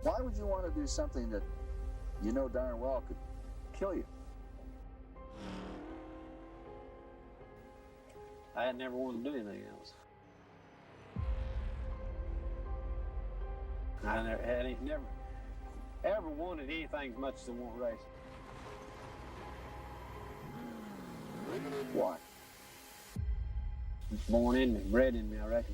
Why would you want to do something that you know darn well could kill you? I had never wanted to do anything else. I never ever wanted anything as much as I want racing. Why? It's born in me, bred in me, I reckon.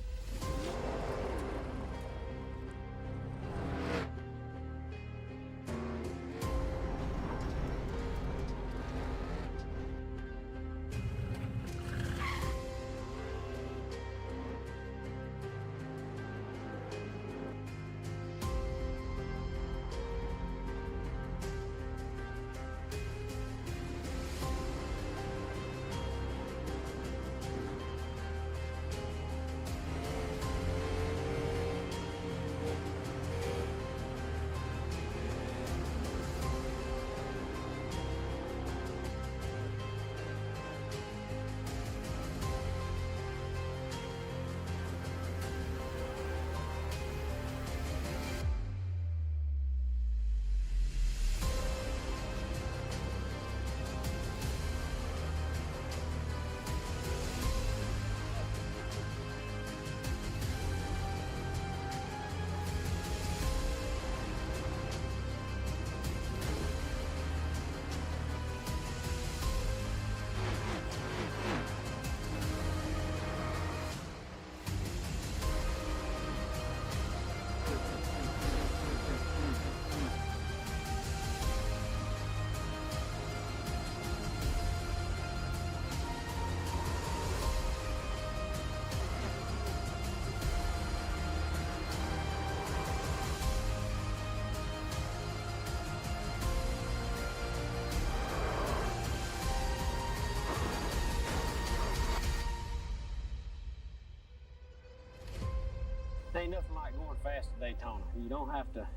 Ain't nothing like going fast at Daytona. You don't have to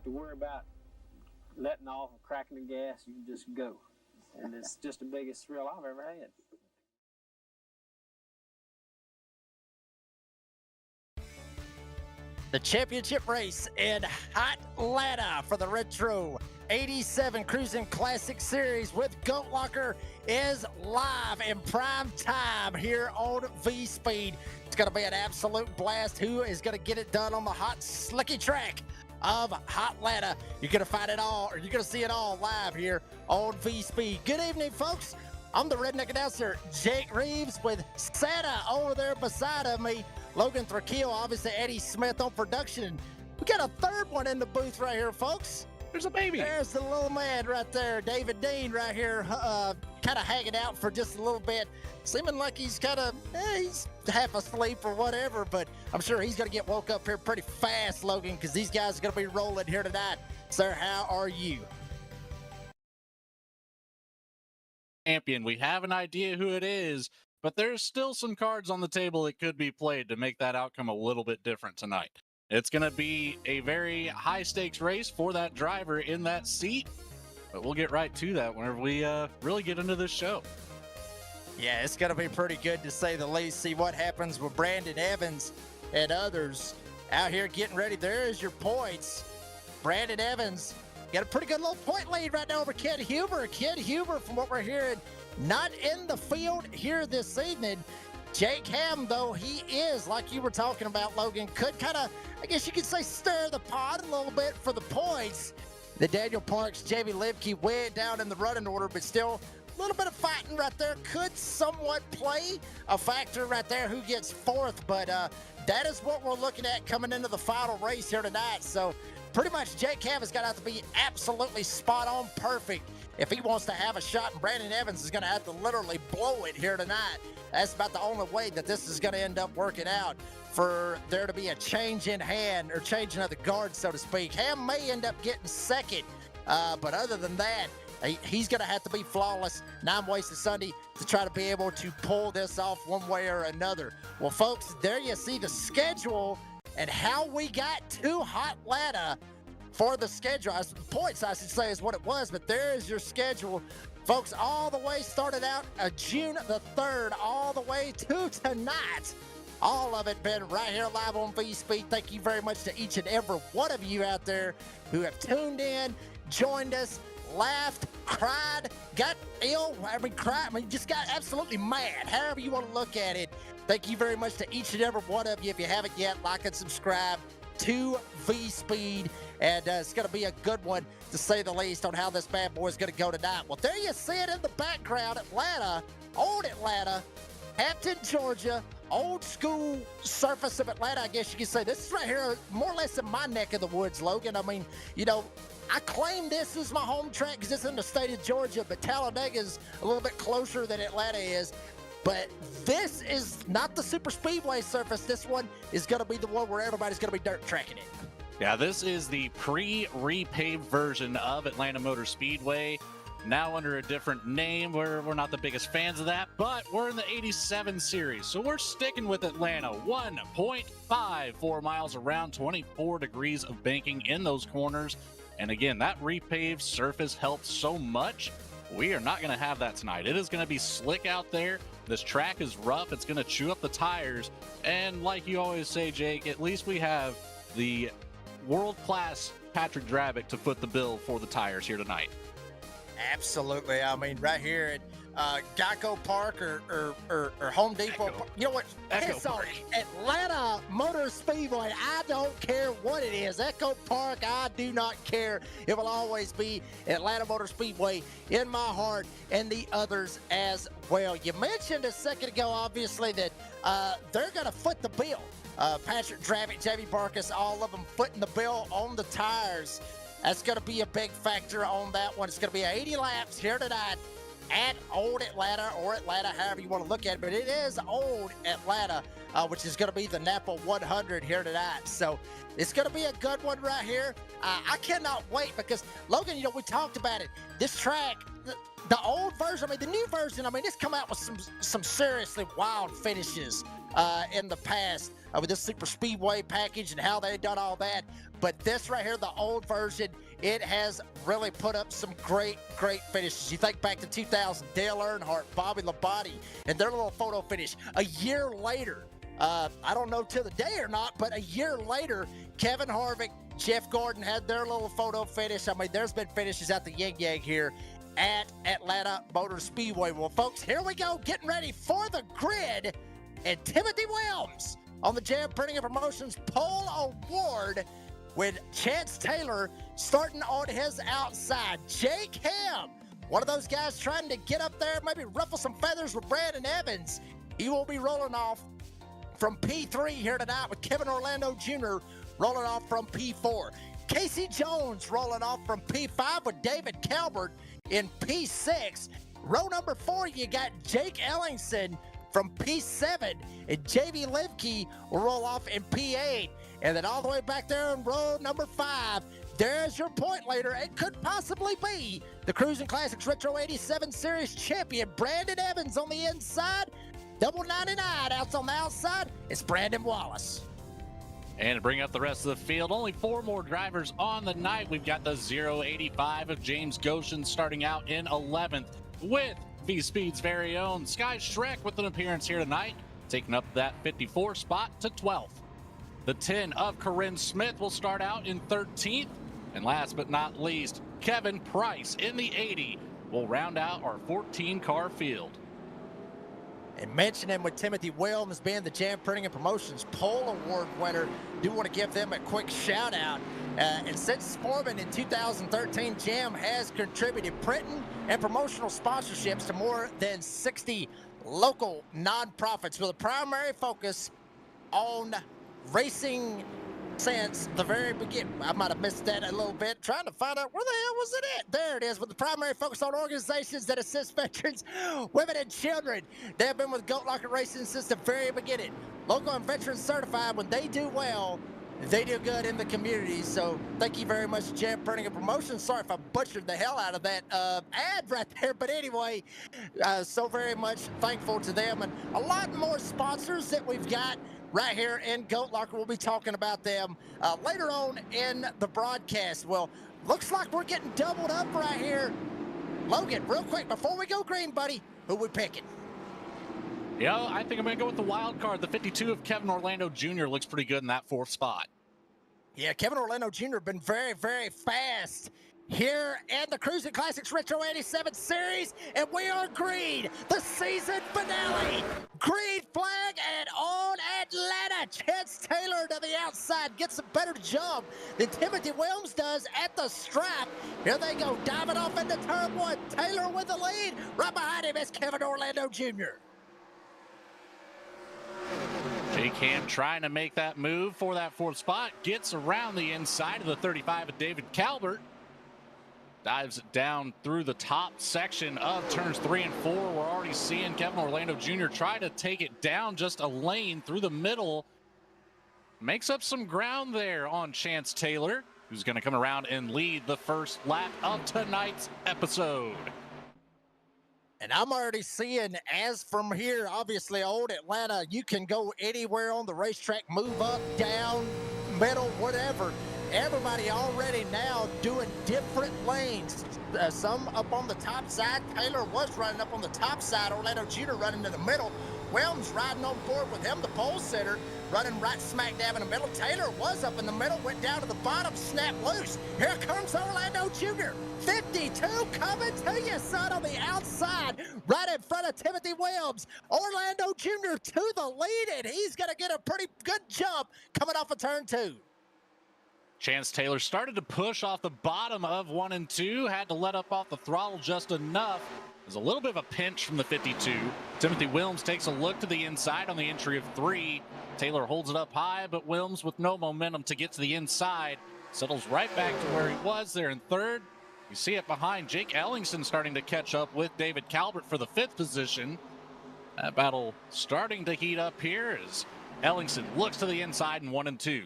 worry about letting off or cracking the gas. You can just go. And it's just the biggest thrill I've ever had. The championship race in Atlanta for the Retro 87 Cruisin Classic Series with Goat Locker is live in prime time here on V-Speed. It's going to be an absolute blast. Who is going to get it done on the hot, slicky track of Atlanta? You're going to find it all, or you're going to see it all live here on V-Speed. Good evening, folks. I'm the redneck announcer, Jake Reeves, with Santa over there beside of me. Logan Thrakiel, obviously Eddie Smith on production. We got a third one in the booth right here, folks. There's a baby. There's the little man right there, David Dean right here, kind of hanging out for just a little bit, seeming like he's he's half asleep or whatever, but I'm sure he's going to get woke up here pretty fast, Logan, because these guys are going to be rolling here tonight. Sir, how are you? Champion. We have an idea who it is, but there's still some cards on the table that could be played to make that outcome a little bit different tonight. It's going to be a very high-stakes race for that driver in that seat, but we'll get right to that whenever we really get into this show. Yeah, it's going to be pretty good to say the least. See what happens with Brandon Evans and others out here getting ready. There's your points. Brandon Evans got a pretty good little point lead right now over Kid Huber. Kid Huber, from what we're hearing, not in the field here this evening. Jake Ham, though, he is, like you were talking about, Logan, could kind of, I guess you could say, stir the pot a little bit for the points. The Daniel Parks, Jamie Lemke way down in the running order, but still a little bit of fighting right there could somewhat play a factor right there who gets fourth, but that is what we're looking at coming into the final race here tonight. So pretty much Jake Ham has got to have to be absolutely spot on perfect if he wants to have a shot, and Brandon Evans is going to have to literally blow it here tonight. That's about the only way that this is going to end up working out, for there to be a change in hand, or changing of the guard, so to speak. Ham may end up getting second, but other than that, he's going to have to be flawless 9 Wasted Sunday to try to be able to pull this off one way or another. Well, folks, there you see the schedule and how we got to Atlanta for the schedule. Points, I should say, is what it was, but there is your schedule. Folks, all the way started out June the 3rd, all the way to tonight. All of it been right here live on V-Speed. Thank you very much to each and every one of you out there who have tuned in, joined us, laughed, cried, got ill, just got absolutely mad, however you want to look at it. Thank you very much to each and every one of you. If you haven't yet, like and subscribe to V-Speed, and it's going to be a good one, to say the least, on how this bad boy is going to go tonight. Well, there you see it in the background, Atlanta, old Atlanta, Hampton, Georgia, old school surface of Atlanta, I guess you could say. This is right here, more or less in my neck of the woods, Logan. I mean, you know, I claim this is my home track because it's in the state of Georgia, but Talladega's a little bit closer than Atlanta is. But this is not the super speedway surface. This one is going to be the one where everybody's going to be dirt tracking it. Yeah, this is the pre-repaved version of Atlanta Motor Speedway. Now under a different name. We're not the biggest fans of that, but we're in the 87 series, so we're sticking with Atlanta. 1.54 miles around, 24 degrees of banking in those corners. And again, that repaved surface helps so much. We are not going to have that tonight. It is going to be slick out there. This track is rough. It's going to chew up the tires. And like you always say, Jake, at least we have the world-class Patrick Drabick to foot the bill for the tires here tonight. Absolutely. I mean, right here at Geico Park or Home Depot. Echo. You know what? Piss on Atlanta Motor Speedway. I don't care what it is. Echo Park, I do not care. It will always be Atlanta Motor Speedway in my heart, and the others as well. You mentioned a second ago, obviously, that they're going to foot the bill. Patrick Drabick, Jamie Barkus, all of them footing the bill on the tires. That's going to be a big factor on that one. It's going to be 80 laps here tonight at Old Atlanta, or Atlanta, however you want to look at it. But it is Old Atlanta, which is going to be the Napa 100 here tonight. So it's going to be a good one right here. I cannot wait because, Logan, you know, we talked about it. This track, the old version, I mean, the new version, I mean, it's come out with some seriously wild finishes in the past with this super speedway package and how they done all that. But this right here, the old version, it has really put up some great finishes. You think back to 2000, Dale Earnhardt, Bobby Labonte, and their little photo finish. A year later, I don't know till the day or not, but a year later, Kevin Harvick, Jeff Gordon had their little photo finish. I mean, there's been finishes at the Yin Yang here at Atlanta Motor Speedway. Well, folks, here we go, getting ready for the grid, and Timothy Williams on the Jam Printing and Promotions Pole Award, with Chance Taylor starting on his outside. Jake Ham, one of those guys trying to get up there, maybe ruffle some feathers with Brandon Evans. He will be rolling off from P3 here tonight, with Kevin Orlando Jr. rolling off from P4. Casey Jones rolling off from P5 with David Calvert in P6. Row number 4, you got Jake Ellingson from P7, and JB Lemke will roll off in P8. And then all the way back there in row number 5, there's your point leader. It could possibly be the Cruisin Classics Retro 87 Series champion, Brandon Evans on the inside. Double 99 out on the outside. It's Brandon Wallace. And to bring up the rest of the field, only 4 more drivers on the night. We've got the 085 of James Goshen starting out in 11th, with V-Speed's very own Sky Shrek with an appearance here tonight, taking up that 54 spot to 12th. The 10 of Corinne Smith will start out in 13th. And last but not least, Kevin Price in the 80 will round out our 14-car field. And mentioning with Timothy Williams being the Jam Printing and Promotions Pole Award winner, do want to give them a quick shout out. And since forming in 2013, Jam has contributed printing and promotional sponsorships to more than 60 local nonprofits, with a primary focus on racing since the very beginning. I might have missed that a little bit, trying to find out where the hell was it at. There it is, with the primary focus on organizations that assist veterans, women, and children. They have been with Goat Locker Racing since the very beginning. Local and veteran certified. When they do well, they do good in the community. So thank you very much, Jam Printing and Promotions. Sorry if I butchered the hell out of that ad right there. But anyway, so very much thankful to them. And a lot more sponsors that we've got right here in Goat Locker. We'll be talking about them later on in the broadcast. Well, looks like we're getting doubled up right here. Logan, real quick, before we go green, buddy, who we picking? You know, I think I'm going to go with the wild card. The 52 of Kevin Orlando Jr. looks pretty good in that 4th spot. Yeah, Kevin Orlando Jr. been very, very fast here in the Cruisin Classics Retro 87 Series, and we are green, the season finale. Green flag and on Atlanta. Chance Taylor to the outside gets a better jump than Timothy Williams does at the stripe. Here they go, diving off into turn 1. Taylor with the lead. Right behind him is Kevin Orlando Jr. Jake Ham trying to make that move for that 4th spot. Gets around the inside of the 35 of David Calvert. Dives it down through the top section of turns 3 and 4. We're already seeing Kevin Orlando Jr. try to take it down just a lane through the middle. Makes up some ground there on Chance Taylor, who's going to come around and lead the first lap of tonight's episode. And I'm already seeing, as from here, obviously, old Atlanta, you can go anywhere on the racetrack, move up, down, middle, whatever. Everybody already now doing different lanes. Some up on the top side. Taylor was running up on the top side. Orlando Jr. running in the middle. Williams riding on board with him, the pole sitter, running right smack dab in the middle. Taylor was up in the middle, went down to the bottom, snapped loose. Here comes Orlando Jr. 52 coming to you, son, on the outside, right in front of Timothy Williams. Orlando Jr. to the lead, and he's going to get a pretty good jump coming off of turn 2. Chance Taylor started to push off the bottom of 1 and 2, had to let up off the throttle just enough. There's a little bit of a pinch from the 52. Timothy Williams takes a look to the inside on the entry of 3. Taylor holds it up high, but Williams with no momentum to get to the inside. Settles right back to where he was there in 3rd. You see it behind Jake Ellingson starting to catch up with David Calvert for the 5th position. That battle starting to heat up here as Ellingson looks to the inside in 1 and 2.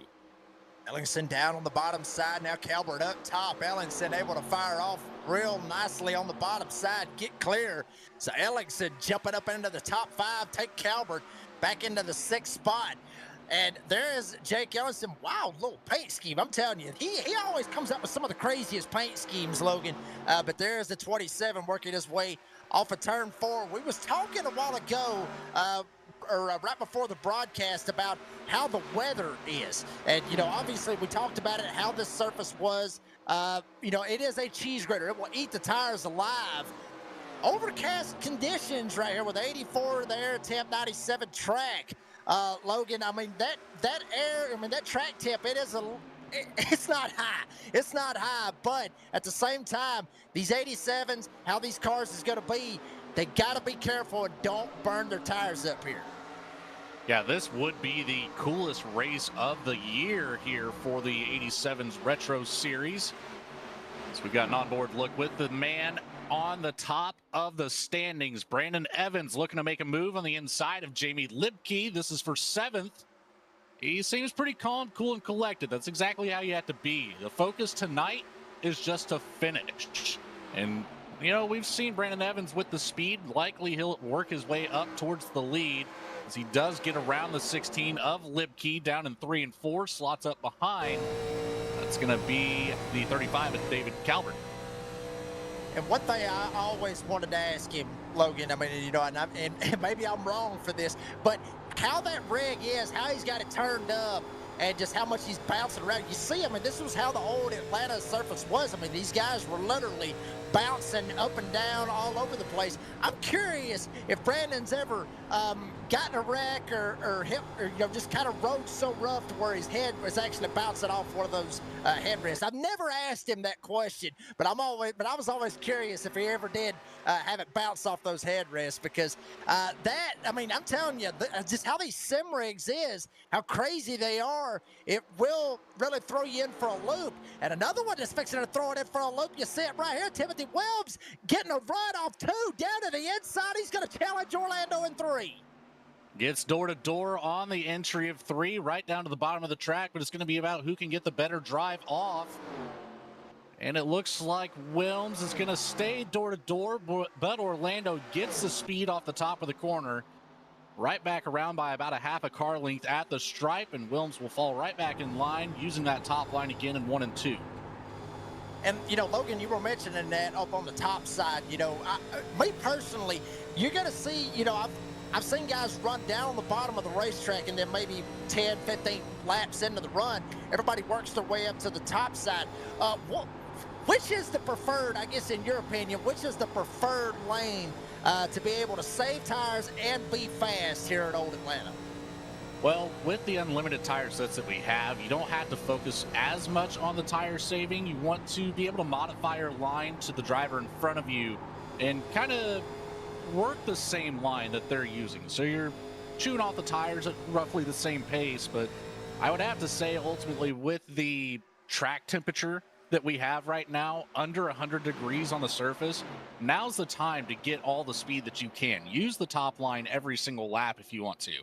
Ellingson down on the bottom side. Now Calvert up top. Ellingson able to fire off real nicely on the bottom side. Get clear. So Ellingson jumping up into the top 5. Take Calvert back into the 6th spot. And there is Jake Ellingson. Wow, little paint scheme. I'm telling you, he always comes up with some of the craziest paint schemes, Logan. But there is the 27 working his way off of turn 4. We was talking a while ago, right before the broadcast, about how the weather is. And, you know, obviously we talked about it, how this surface was. You know, it is a cheese grater. It will eat the tires alive. Overcast conditions right here with 84 there, temp 97 track. Logan, I mean, that air, I mean, that track temp, it's not high. It's not high, but at the same time, these 87s, how these cars is going to be, they got to be careful and don't burn their tires up here. Yeah, this would be the coolest race of the year here for the 87's Retro Series. So we've got an onboard look with the man on the top of the standings. Brandon Evans looking to make a move on the inside of Jamie Libke. This is for 7th. He seems pretty calm, cool, and collected. That's exactly how you have to be. The focus tonight is just to finish. And, you know, we've seen Brandon Evans with the speed. Likely he'll work his way up towards the lead as he does get around the 16 of Libke down in 3 and 4. Slots up behind. That's going to be the 35 of David Calvert. And one thing I always wanted to ask him, Logan, I mean, you know, and maybe I'm wrong for this, but how that rig is, how he's got it turned up, and just how much he's bouncing around. You see, I mean, this was how the old Atlanta surface was. I mean, these guys were literally bouncing up and down all over the place. I'm curious if Brandon's ever gotten a wreck or hit, or, you know, just kind of rode so rough to where his head was actually bouncing off one of those headrests. I've never asked him that question, but I was always curious if he ever did have it bounce off those headrests, because that, I mean, I'm telling you, just how these sim rigs is, how crazy they are, it will really throw you in for a loop. And another one that's fixing to throw it in for a loop, you see it right here, Timothy Williams getting a run off 2 down to the inside. He's going to challenge Orlando in 3. Gets door to door on the entry of 3, right down to the bottom of the track, but it's going to be about who can get the better drive off. And it looks like Williams is going to stay door to door, but Orlando gets the speed off the top of the corner, right back around by about a half a car length at the stripe, and Williams will fall right back in line using that top line again in 1 and 2. And, you know, Logan, you were mentioning that up on the top side. You know, me personally, you're going to see, you know, I've seen guys run down on the bottom of the racetrack and then maybe 10, 15 laps into the run, everybody works their way up to the top side. Which is the preferred, I guess, in your opinion, which is the preferred lane to be able to save tires and be fast here at Old Atlanta? Well, with the unlimited tire sets that we have, you don't have to focus as much on the tire saving. You want to be able to modify your line to the driver in front of you and kind of work the same line that they're using. So you're chewing off the tires at roughly the same pace, but I would have to say ultimately with the track temperature that we have right now, under 100 degrees on the surface, now's the time to get all the speed that you can. Use the top line every single lap if you want to.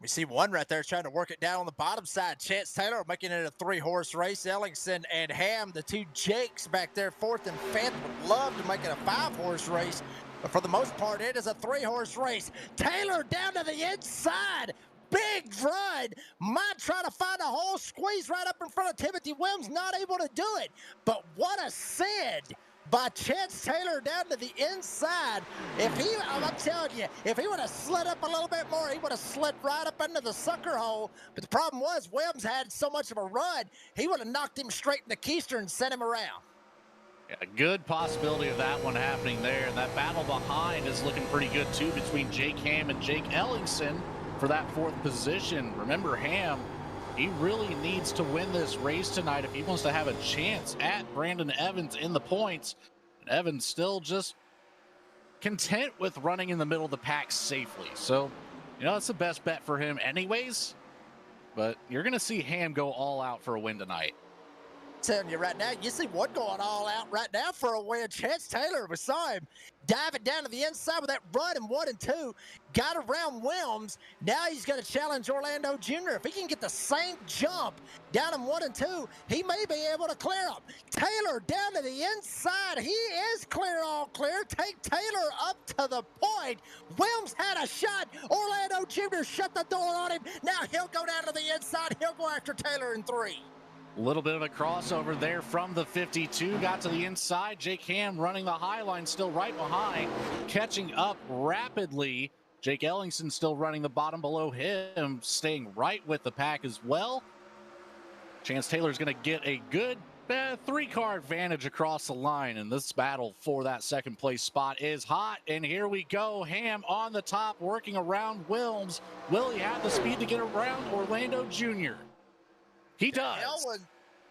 We see one right there trying to work it down on the bottom side. Chance Taylor making it a 3-horse race. Ellingson and Ham, the two Jakes back there, 4th and 5th, would love to make it a 5-horse race. But for the most part, it is a 3-horse race. Taylor down to the inside. Big run. Might try to find a hole, squeeze right up in front of Timothy Williams. Not able to do it. But what a send by Chance Taylor down to the inside. I'm telling you, if he would have slid up a little bit more, he would have slid right up into the sucker hole. But the problem was Williams had so much of a run, he would have knocked him straight in the keister and sent him around. Yeah, a good possibility of that one happening there. And that battle behind is looking pretty good too between Jake Ham and Jake Ellingson for that 4th position. Remember, Ham, he really needs to win this race tonight if he wants to have a chance at Brandon Evans in the points. And Evans still just content with running in the middle of the pack safely. So, that's the best bet for him anyways. But you're going to see Ham go all out for a win tonight. Telling you right now, you see one going all out right now for a win. Chance Taylor, we saw him dive it down to the inside with that run in 1 and 2, got around Williams. Now he's going to challenge Orlando Jr. If he can get the same jump down in 1 and 2, he may be able to clear him. Taylor down to the inside. He is clear, all clear. Take Taylor up to the point. Williams had a shot. Orlando Jr. shut the door on him. Now he'll go down to the inside. He'll go after Taylor in 3. A little bit of a crossover there from the 52. Got to the inside. Jake Ham running the high line, still right behind. Catching up rapidly. Jake Ellingson still running the bottom below him, staying right with the pack as well. Chance Taylor's going to get a good 3-car advantage across the line. And this battle for that 2nd place spot is hot. And here we go. Ham on the top, working around Williams. Will he have the speed to get around Orlando Jr.? He does.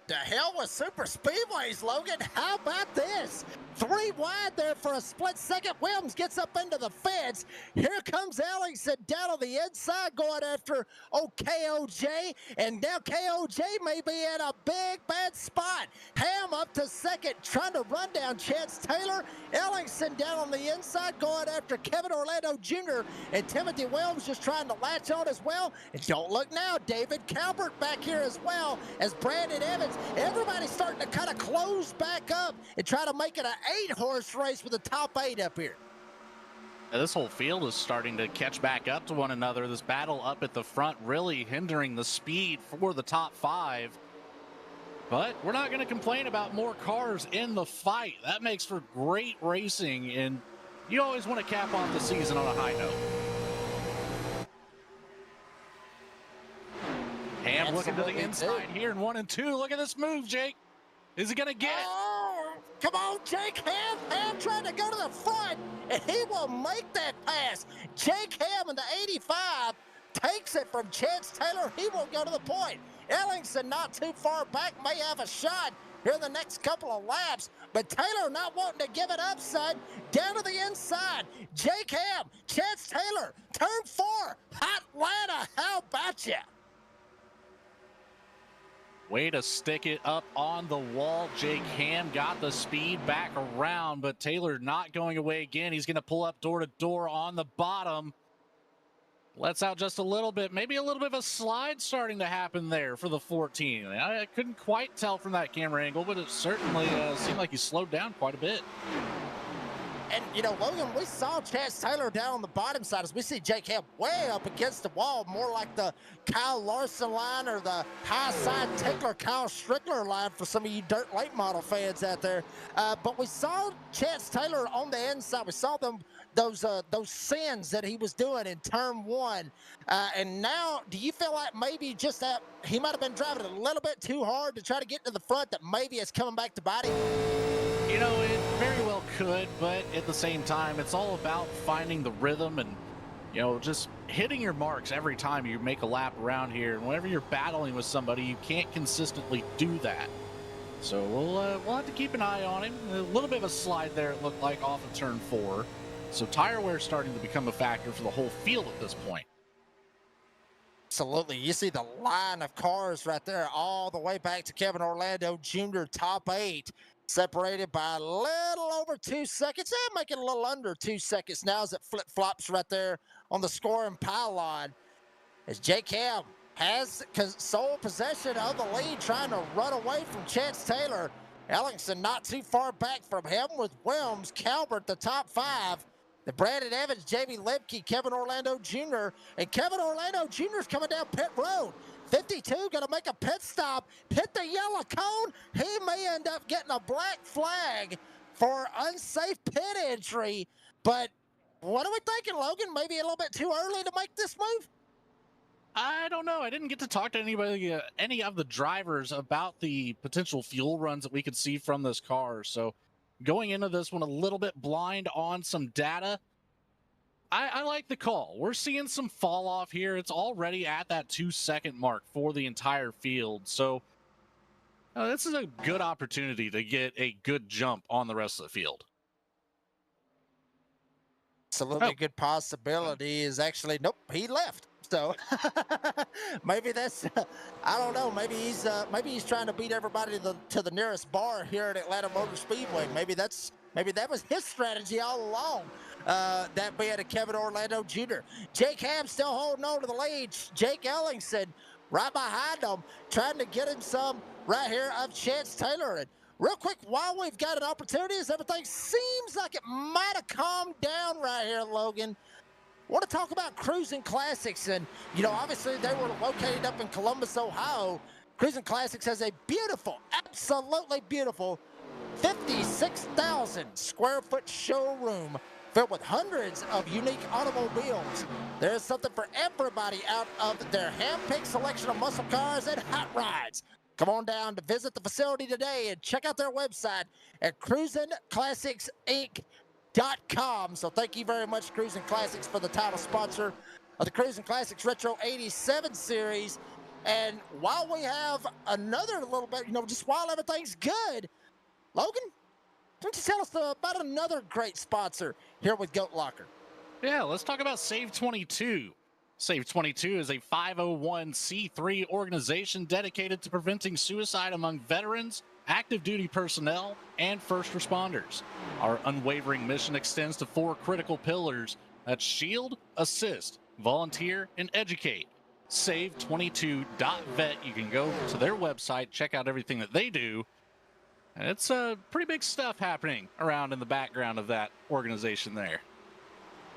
The hell with super speedways, Logan. How about this? 3 wide there for a split second. Williams gets up into the fence. Here comes Ellingson down on the inside going after KOJ. And now KOJ may be in a big, bad spot. Ham up to 2nd, trying to run down Chance Taylor. Ellingson down on the inside going after Kevin Orlando Jr. And Timothy Williams just trying to latch on as well. And don't look now, David Calvert back here as well as Brandon Evans. Everybody's starting to kind of close back up and try to make it an 8-horse race with the top 8 up here. Now, this whole field is starting to catch back up to one another. This battle up at the front really hindering the speed for the top 5. But we're not going to complain about more cars in the fight. That makes for great racing, and you always want to cap off the season on a high note. Ham looking to the inside here in 1 and 2. Look at this move, Jake. Is he going to get it? Oh, come on, Jake Ham. Ham trying to go to the front, and he will make that pass. Jake Ham in the 85 takes it from Chance Taylor. He will go to the point. Ellingson not too far back, may have a shot here in the next couple of laps, but Taylor not wanting to give it up, son. Down to the inside. Jake Ham, Chance Taylor, turn 4. Hot Atlanta, how about ya? Way to stick it up on the wall. Jake Ham got the speed back around, but Taylor not going away again. He's going to pull up door to door on the bottom. Lets out just a little bit, maybe a little bit of a slide starting to happen there for the 14. I couldn't quite tell from that camera angle, but it certainly seemed like he slowed down quite a bit. And, Logan, we saw Chance Taylor down on the bottom side as we see Jake Ham way up against the wall, more like the Kyle Larson line or the high side tickler Kyle Strickler line for some of you dirt late model fans out there. But we saw Chance Taylor on the inside. We saw them those sins that he was doing in turn one. And now, do you feel like maybe just that he might have been driving a little bit too hard to try to get to the front, that maybe it's coming back to bite him? You know, it very well could, but at the same time, it's all about finding the rhythm and, you know, just hitting your marks every time you make a lap around here. And whenever you're battling with somebody, you can't consistently do that. So we'll have to keep an eye on him. A little bit of a slide there, it looked like, off of turn 4. So tire wear starting to become a factor for the whole field at this point. Absolutely. You see the line of cars right there all the way back to Kevin Orlando Jr., top 8, separated by a little over 2 seconds. Making a little under 2 seconds now as it flip-flops right there on the scoring pylon. As Jake Ham has sole possession of the lead, trying to run away from Chance Taylor. Ellingson not too far back from him, with Wilms, Calvert, the top 5. The Brandon Evans, Jamie Lemke, Kevin Orlando Jr., and Kevin Orlando Jr. is coming down pit road. 52 going to make a pit stop, hit the yellow cone. He may end up getting a black flag for unsafe pit entry. But what are we thinking, Logan? Maybe a little bit too early to make this move? I don't know. I didn't get to talk to anybody, any of the drivers, about the potential fuel runs that we could see from this car. So going into this one a little bit blind on some data, I like the call. We're seeing some fall off here. It's already at that 2-second mark for the entire field. So this is a good opportunity to get a good jump on the rest of the field. Absolutely good possibility is actually, nope, he left. So maybe that's, I don't know. Maybe he's trying to beat everybody to the nearest bar here at Atlanta Motor Speedway. Maybe that was his strategy all along. That being a Kevin Orlando Jr. Jake Ham still holding on to the lead. Jake Ellingson right behind him, trying to get him some right here of Chance Taylor. And real quick, while we've got an opportunity, as everything seems like it might have calmed down right here, Logan, I want to talk about Cruisin Classics. And, you know, obviously they were located up in Columbus, Ohio. Cruisin Classics has a beautiful, absolutely beautiful 56,000 square foot showroom filled with hundreds of unique automobiles. There's something for everybody out of their hand-picked selection of muscle cars and hot rods. Come on down to visit the facility today and check out their website at cruisinclassicsinc.com. So thank you very much, Cruisin Classics, for the title sponsor of the Cruisin Classics Retro 87 series. And while we have another little bit, you know, just while everything's good, Logan, why don't you tell us about another great sponsor here with Goat Locker? Yeah, let's talk about Save 22. Save 22 is a 501c3 organization dedicated to preventing suicide among veterans, active duty personnel, and first responders. Our unwavering mission extends to 4 critical pillars: that's shield, assist, volunteer, and educate. Save22.vet. You can go to their website, check out everything that they do. And it's pretty big stuff happening around in the background of that organization there.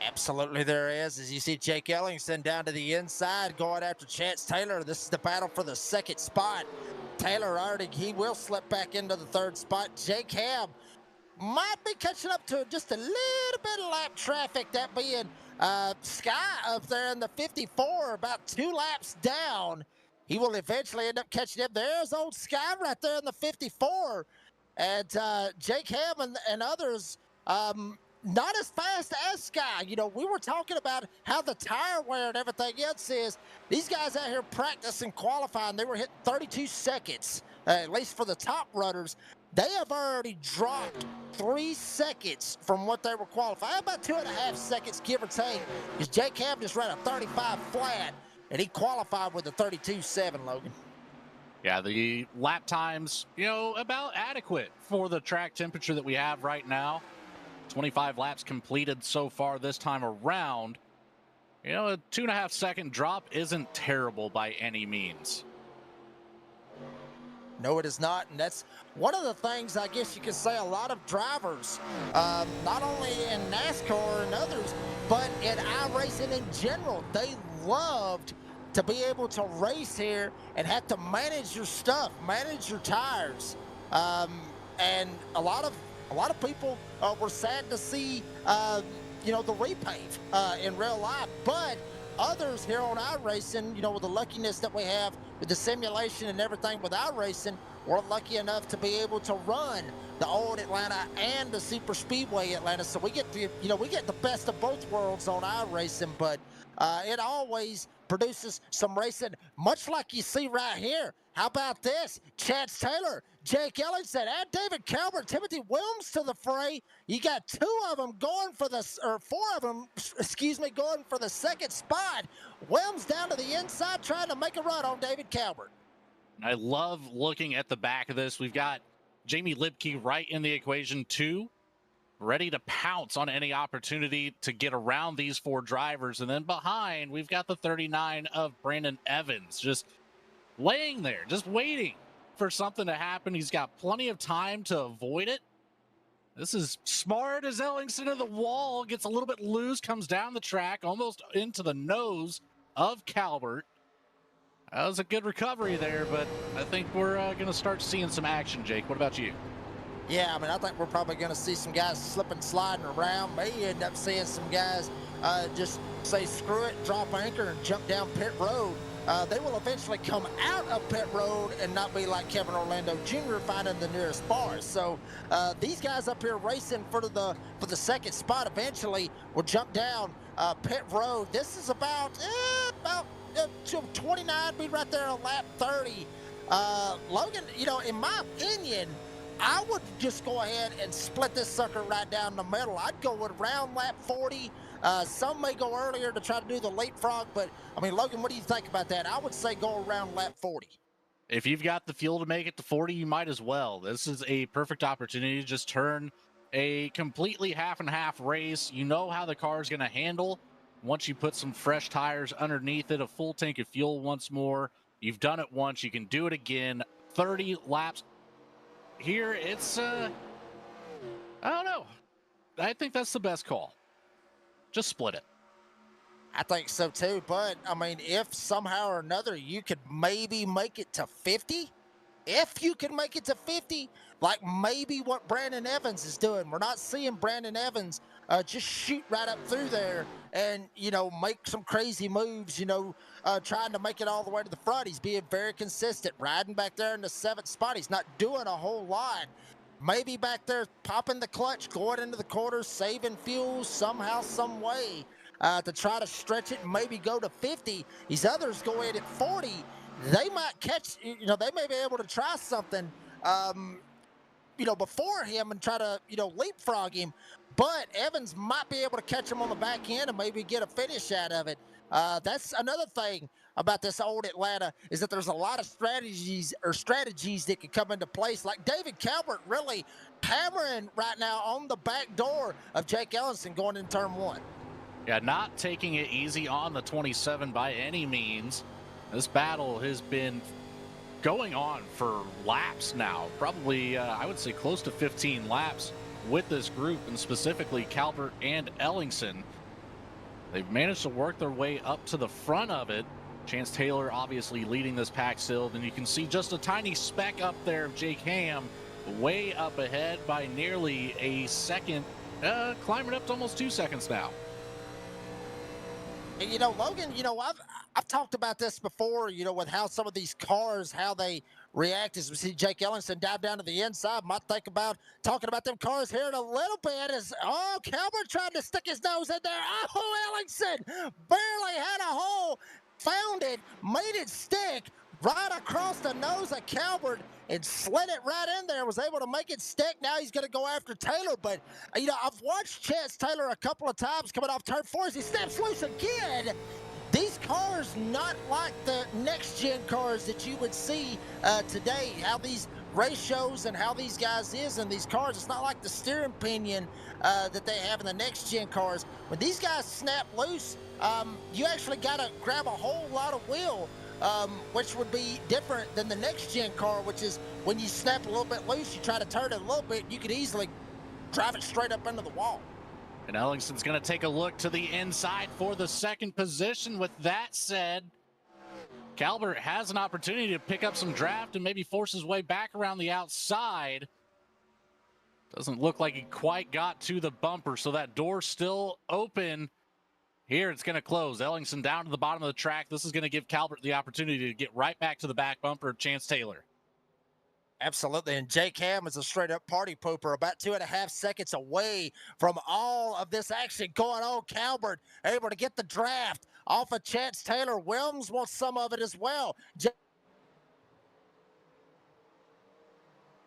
Absolutely there is. As you see Jake Ellingson down to the inside going after Chance Taylor. This is the battle for the second spot. Taylor he will slip back into the third spot. Jake Ham might be catching up to just a little bit of lap traffic, that being Sky up there in the 54, about 2 laps down. He will eventually end up catching him. There's old Sky right there in the 54. And Jake Ham and others, not as fast as Sky. You know, we were talking about how the tire wear and everything else is. These guys out here practicing qualifying, they were hitting 32 seconds, at least for the top runners. They have already dropped 3 seconds from what they were qualifying, about 2.5 seconds, give or take, because Jake Ham just ran a 35 flat, and he qualified with a 32.7, Logan. Yeah, the lap times, you know, about adequate for the track temperature that we have right now. 25 laps completed so far this time around. You know, a 2.5 second drop isn't terrible by any means. No, it is not, and that's one of the things I guess you could say a lot of drivers, not only in NASCAR and others, but in iRacing in general, they loved to be able to race here and have to manage your stuff, manage your tires, and a lot of people were sad to see, the repave in real life. But others here on iRacing, with the luckiness that we have with the simulation and everything with iRacing, we're lucky enough to be able to run the old Atlanta and the Super Speedway Atlanta. So we get we get the best of both worlds on iRacing, but it always produces some racing, much like you see right here. How about this? Chance Taylor, Jake Ellingson, add David Calvert, Timothy Williams to the fray. You got four of them, going for the second spot. Williams down to the inside, trying to make a run on David Calvert. I love looking at the back of this. We've got Jamie Lipke right in the equation too, ready to pounce on any opportunity to get around these four drivers. And then behind, we've got the 39 of Brandon Evans, just laying there, just waiting for something to happen. He's got plenty of time to avoid it. This is smart as Ellingson of the wall, gets a little bit loose, comes down the track, almost into the nose of Calvert. That was a good recovery there, but I think we're going to start seeing some action, Jake. What about you? Yeah, I mean, I think we're probably going to see some guys slipping, sliding around. May end up seeing some guys just say, screw it, drop anchor, and jump down pit road. They will eventually come out of pit road and not be like Kevin Orlando Jr. finding the nearest bars. So these guys up here racing for the second spot eventually will jump down pit road. This is about 29, be right there on lap 30. Logan, in my opinion, I would just go ahead and split this sucker right down the middle. I'd go with around lap 40. Some may go earlier to try to do the leapfrog, but I mean, Logan, what do you think about that? I would say go around lap 40. If you've got the fuel to make it to 40, you might as well. This is a perfect opportunity to just turn a completely half and half race. You know how the car is going to handle once you put some fresh tires underneath it, a full tank of fuel once more. You've done it once, you can do it again. 30 laps. Here, it's, I don't know. I think that's the best call. Just split it. I think so too, but I mean, if somehow or another you could maybe make it to 50, if you can make it to 50, like maybe what Brandon Evans is doing. We're not seeing Brandon Evans just shoot right up through there and, make some crazy moves, trying to make it all the way to the front. He's being very consistent, riding back there in the 7th spot. He's not doing a whole lot. Maybe back there popping the clutch, going into the quarters, saving fuel somehow, some way to try to stretch it and maybe go to 50. These others go in at 40. They might catch, they may be able to try something, before him and try to, leapfrog him. But Evans might be able to catch him on the back end and maybe get a finish out of it. That's another thing about this old Atlanta, is that there's a lot of strategies that could come into place. Like David Calvert really hammering right now on the back door of Jake Ellingson going in turn 1. Yeah, not taking it easy on the 27 by any means. This battle has been going on for laps now, probably I would say close to 15 laps with this group, and specifically Calvert and Ellingson. They've managed to work their way up to the front of it. Chance Taylor obviously leading this pack still. Then you can see just a tiny speck up there of Jake Ham, way up ahead by nearly a second, climbing up to almost 2 seconds now. And, Logan, I've talked about this before, with how some of these cars, how they react as we see Jake Ellingson dive down to the inside. Might think about talking about them cars here in a little bit as, Calvert trying to stick his nose in there. Oh, Ellingson barely had a hole, found it, made it stick right across the nose of Calvert and slid it right in there, was able to make it stick. Now he's going to go after Taylor. But, I've watched Chance Taylor a couple of times coming off turn 4 as he steps loose again. These cars, not like the next-gen cars that you would see today, how these ratios and how these guys is in these cars. It's not like the steering pinion that they have in the next-gen cars. When these guys snap loose, you actually got to grab a whole lot of wheel, which would be different than the next-gen car, which is when you snap a little bit loose, you try to turn it a little bit, you could easily drive it straight up into the wall. And Ellingson's going to take a look to the inside for the second position. With that said, Calvert has an opportunity to pick up some draft and maybe force his way back around the outside. Doesn't look like he quite got to the bumper, so that door's still open. Here it's going to close. Ellingson down to the bottom of the track. This is going to give Calvert the opportunity to get right back to the back bumper of Chance Taylor. Absolutely, and Jake Ham is a straight-up party pooper, about 2.5 seconds away from all of this action going on. Calvert able to get the draft off of Chance Taylor. Williams wants some of it as well.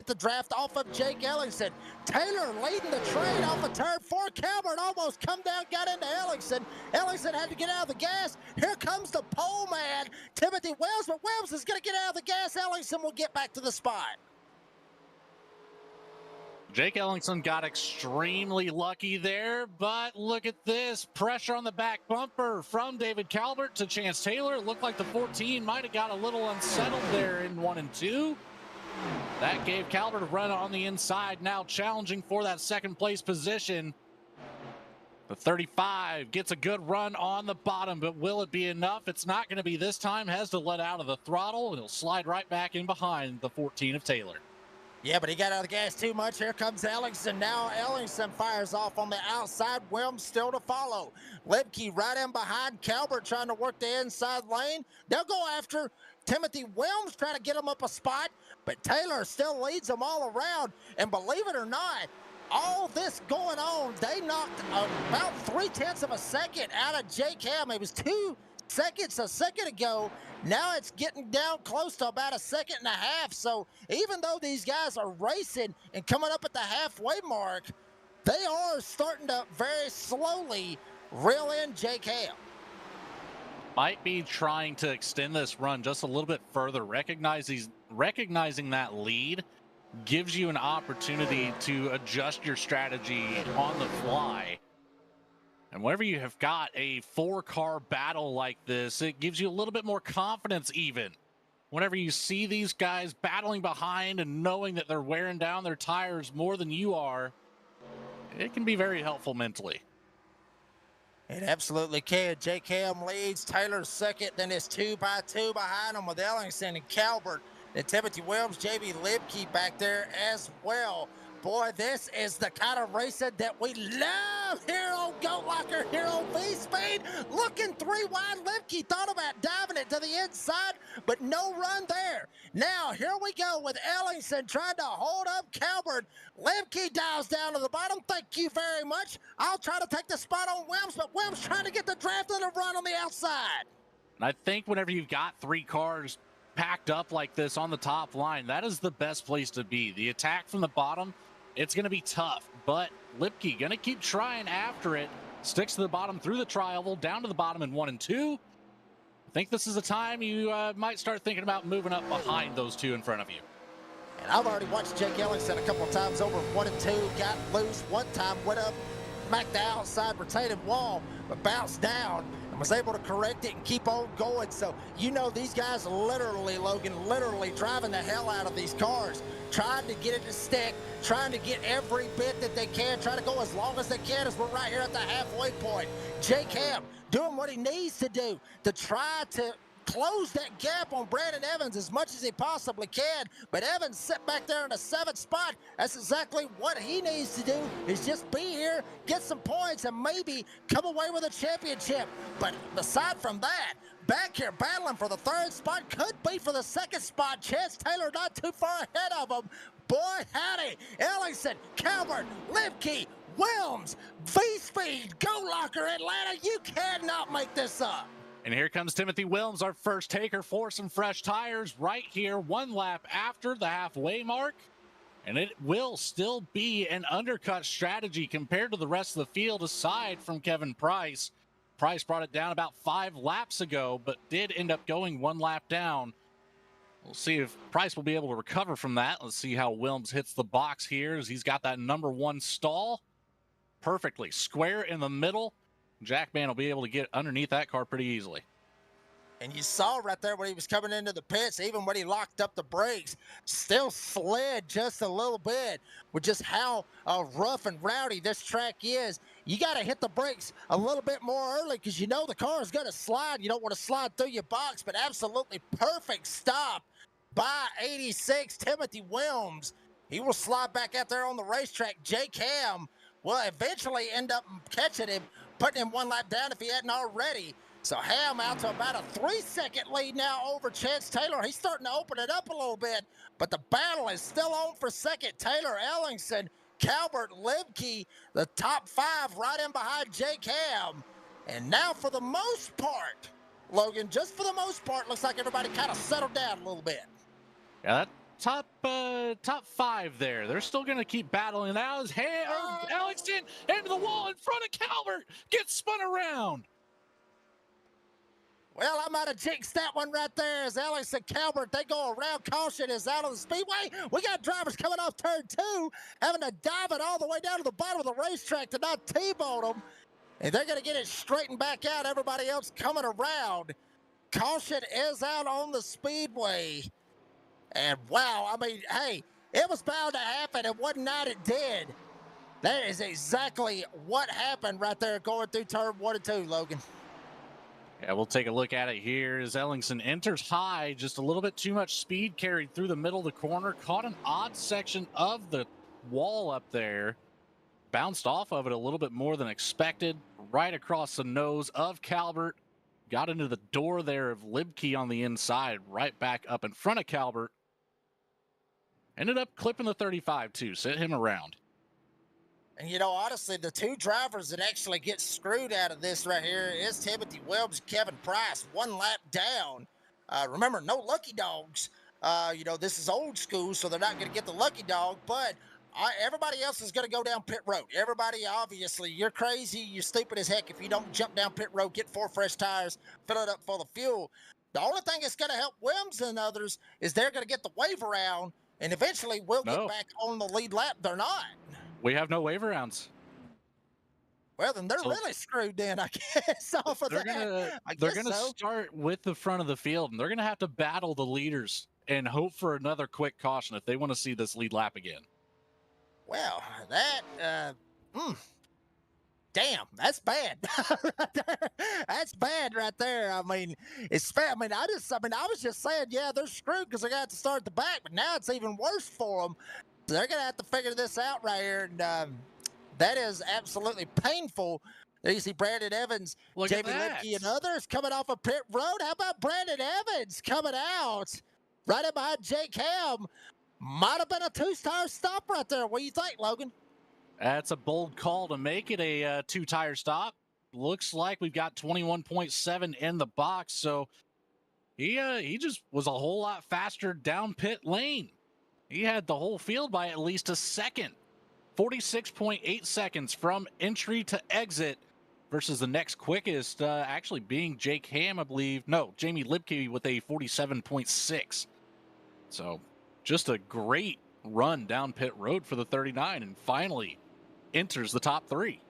The draft off of Jake Ellingson. Taylor leading the trade off of turn 4. Calvert almost come down, got into Ellingson. Ellingson had to get out of the gas. Here comes the pole man, Timothy Wells, but Wells is going to get out of the gas. Ellingson will get back to the spot. Jake Ellingson got extremely lucky there, but look at this. Pressure on the back bumper from David Calvert to Chance Taylor. It looked like the 14 might have got a little unsettled there in 1 and 2. That gave Calvert a run on the inside, now challenging for that second place position. The 35 gets a good run on the bottom, but will it be enough? It's not going to be this time. Has to let out of the throttle, and he'll slide right back in behind the 14 of Taylor. Yeah, but he got out of the gas too much. Here comes Ellingson. Now Ellingson fires off on the outside. Williams still to follow. Libke right in behind. Calvert trying to work the inside lane. They'll go after Timothy Williams, trying to get him up a spot, but Taylor still leads them all around. And believe it or not, all this going on, they knocked about 0.3 of a second out of Jake Ham. It was 2 seconds a second ago. Now it's getting down close to about 1.5 seconds. So even though these guys are racing and coming up at the halfway mark, they are starting to very slowly reel in Jake Ham. Might be trying to extend this run just a little bit further. Recognizing that lead gives you an opportunity to adjust your strategy on the fly. And whenever you have got a 4-car battle like this, it gives you a little bit more confidence even. Whenever you see these guys battling behind and knowing that they're wearing down their tires more than you are, it can be very helpful mentally. It absolutely can. Jake Ham leads. Taylor second. Then it's 2 by 2 behind him with Ellingson and Calvert. And Timothy Williams, J.B. Libke back there as well. Boy, this is the kind of racing that we love here on Goat Locker, here on V-Speed. Looking 3 wide. Libke thought about diving it to the inside, but no run there. Now, here we go with Ellingson trying to hold up Calvert. Libke dials down to the bottom. Thank you very much. I'll try to take the spot on Williams, but Williams trying to get the draft and a run on the outside. And I think whenever you've got 3 cars packed up like this on the top line, that is the best place to be. The attack from the bottom, it's going to be tough, but Libke going to keep trying after it. Sticks to the bottom through the tri-oval, down to the bottom in 1 and 2. I think this is a time you might start thinking about moving up behind those 2 in front of you. And I've already watched Jake Ellingson a couple of times over 1 and 2. Got loose one time, went up, smacked the outside retaining wall, but bounced down and was able to correct it and keep on going. So, you know, these guys literally, Logan, literally driving the hell out of these cars, trying to get it to stick, trying to get every bit that they can, trying to go as long as they can as we're right here at the halfway point. Jake Ham doing what he needs to do to try to close that gap on Brandon Evans as much as he possibly can, but Evans sit back there in the 7th spot. That's exactly what he needs to do, is just be here, get some points, and maybe come away with a championship. But aside from that, back here battling for the 3rd spot, could be for the 2nd spot. Chance Taylor not too far ahead of him. Boy, howdy. Ellingson, Calvert, Libke, Williams, V-Speed, Go Locker, Atlanta. You cannot make this up. And here comes Timothy Williams, our first taker for some fresh tires right here, 1 lap after the halfway mark. And it will still be an undercut strategy compared to the rest of the field, aside from Kevin Price. Price brought it down about 5 laps ago, but did end up going 1 lap down. We'll see if Price will be able to recover from that. Let's see how Williams hits the box here, as he's got that number 1 stall perfectly square in the middle. Jackman will be able to get underneath that car pretty easily. And you saw right there when he was coming into the pits, even when he locked up the brakes, still slid just a little bit with just how rough and rowdy this track is. You got to hit the brakes a little bit more early, because you know the car is going to slide. You don't want to slide through your box, but absolutely perfect stop by 86 Timothy Williams. He will slide back out there on the racetrack. Jake Ham will eventually end up catching him, putting him one lap down if he hadn't already. So Ham out to about a 3-second lead now over Chance Taylor. He's starting to open it up a little bit, but the battle is still on for second. Taylor, Ellingson, Calvert, Libke, the top 5 right in behind Jake Ham. And now for the most part, Logan, just for the most part, looks like everybody kind of settled down a little bit. Yeah, that top 5 there. They're still going to keep battling. Now is Ellingson into the wall in front of Calvert. Gets spun around. Well, I might have jinxed that one right there as Alex and Calvert, they go around. Caution is out of the speedway. We got drivers coming off turn 2, having to dive it all the way down to the bottom of the racetrack to not T-bone them. And they're going to get it straightened back out. Everybody else coming around. Caution is out on the speedway. And wow, I mean, hey, it was bound to happen, and one night it did. That is exactly what happened right there going through turn 1 and 2, Logan. Yeah, we'll take a look at it here as Ellingson enters high. Just a little bit too much speed carried through the middle of the corner. Caught an odd section of the wall up there. Bounced off of it a little bit more than expected. Right across the nose of Calvert. Got into the door there of Libke on the inside. Right back up in front of Calvert. Ended up clipping the 35 too. Sent him around. And, you know, honestly, the 2 drivers that actually get screwed out of this right here is Timothy Wells, Kevin Price, 1 lap down. Remember, no lucky dogs. You know, this is old school, so they're not going to get the lucky dog, but everybody else is going to go down pit road. Everybody, obviously, you're crazy, you're stupid as heck if you don't jump down pit road, get 4 fresh tires, fill it up full of fuel. The only thing that's going to help Williams and others is they're going to get the wave around, and eventually we'll get back on the lead lap. They're not. We have no wave rounds. Well, then they're really screwed then, I guess. They're gonna start with the front of the field, and they're gonna have to battle the leaders and hope for another quick caution if they want to see this lead lap again. Well, that damn, that's bad. That's bad right there. I mean, it's fair. I mean, I was just saying, yeah, they're screwed because they got to start at the back, but now it's even worse for them. They're going to have to figure this out right here, and that is absolutely painful. There you see Brandon Evans, Jamie Lipke, and others coming off of pit road. How about Brandon Evans coming out right in behind Jake Ham? Might have been a 2-tire stop right there. What do you think, Logan? That's a bold call to make it a 2-tire stop. Looks like we've got 21.7 in the box, so he just was a whole lot faster down pit lane. He had the whole field by at least a second. 46.8 seconds from entry to exit versus the next quickest actually being Jake Ham, I believe. No, Jamie Lipke with a 47.6. So just a great run down pit road for the 39 and finally enters the top 3.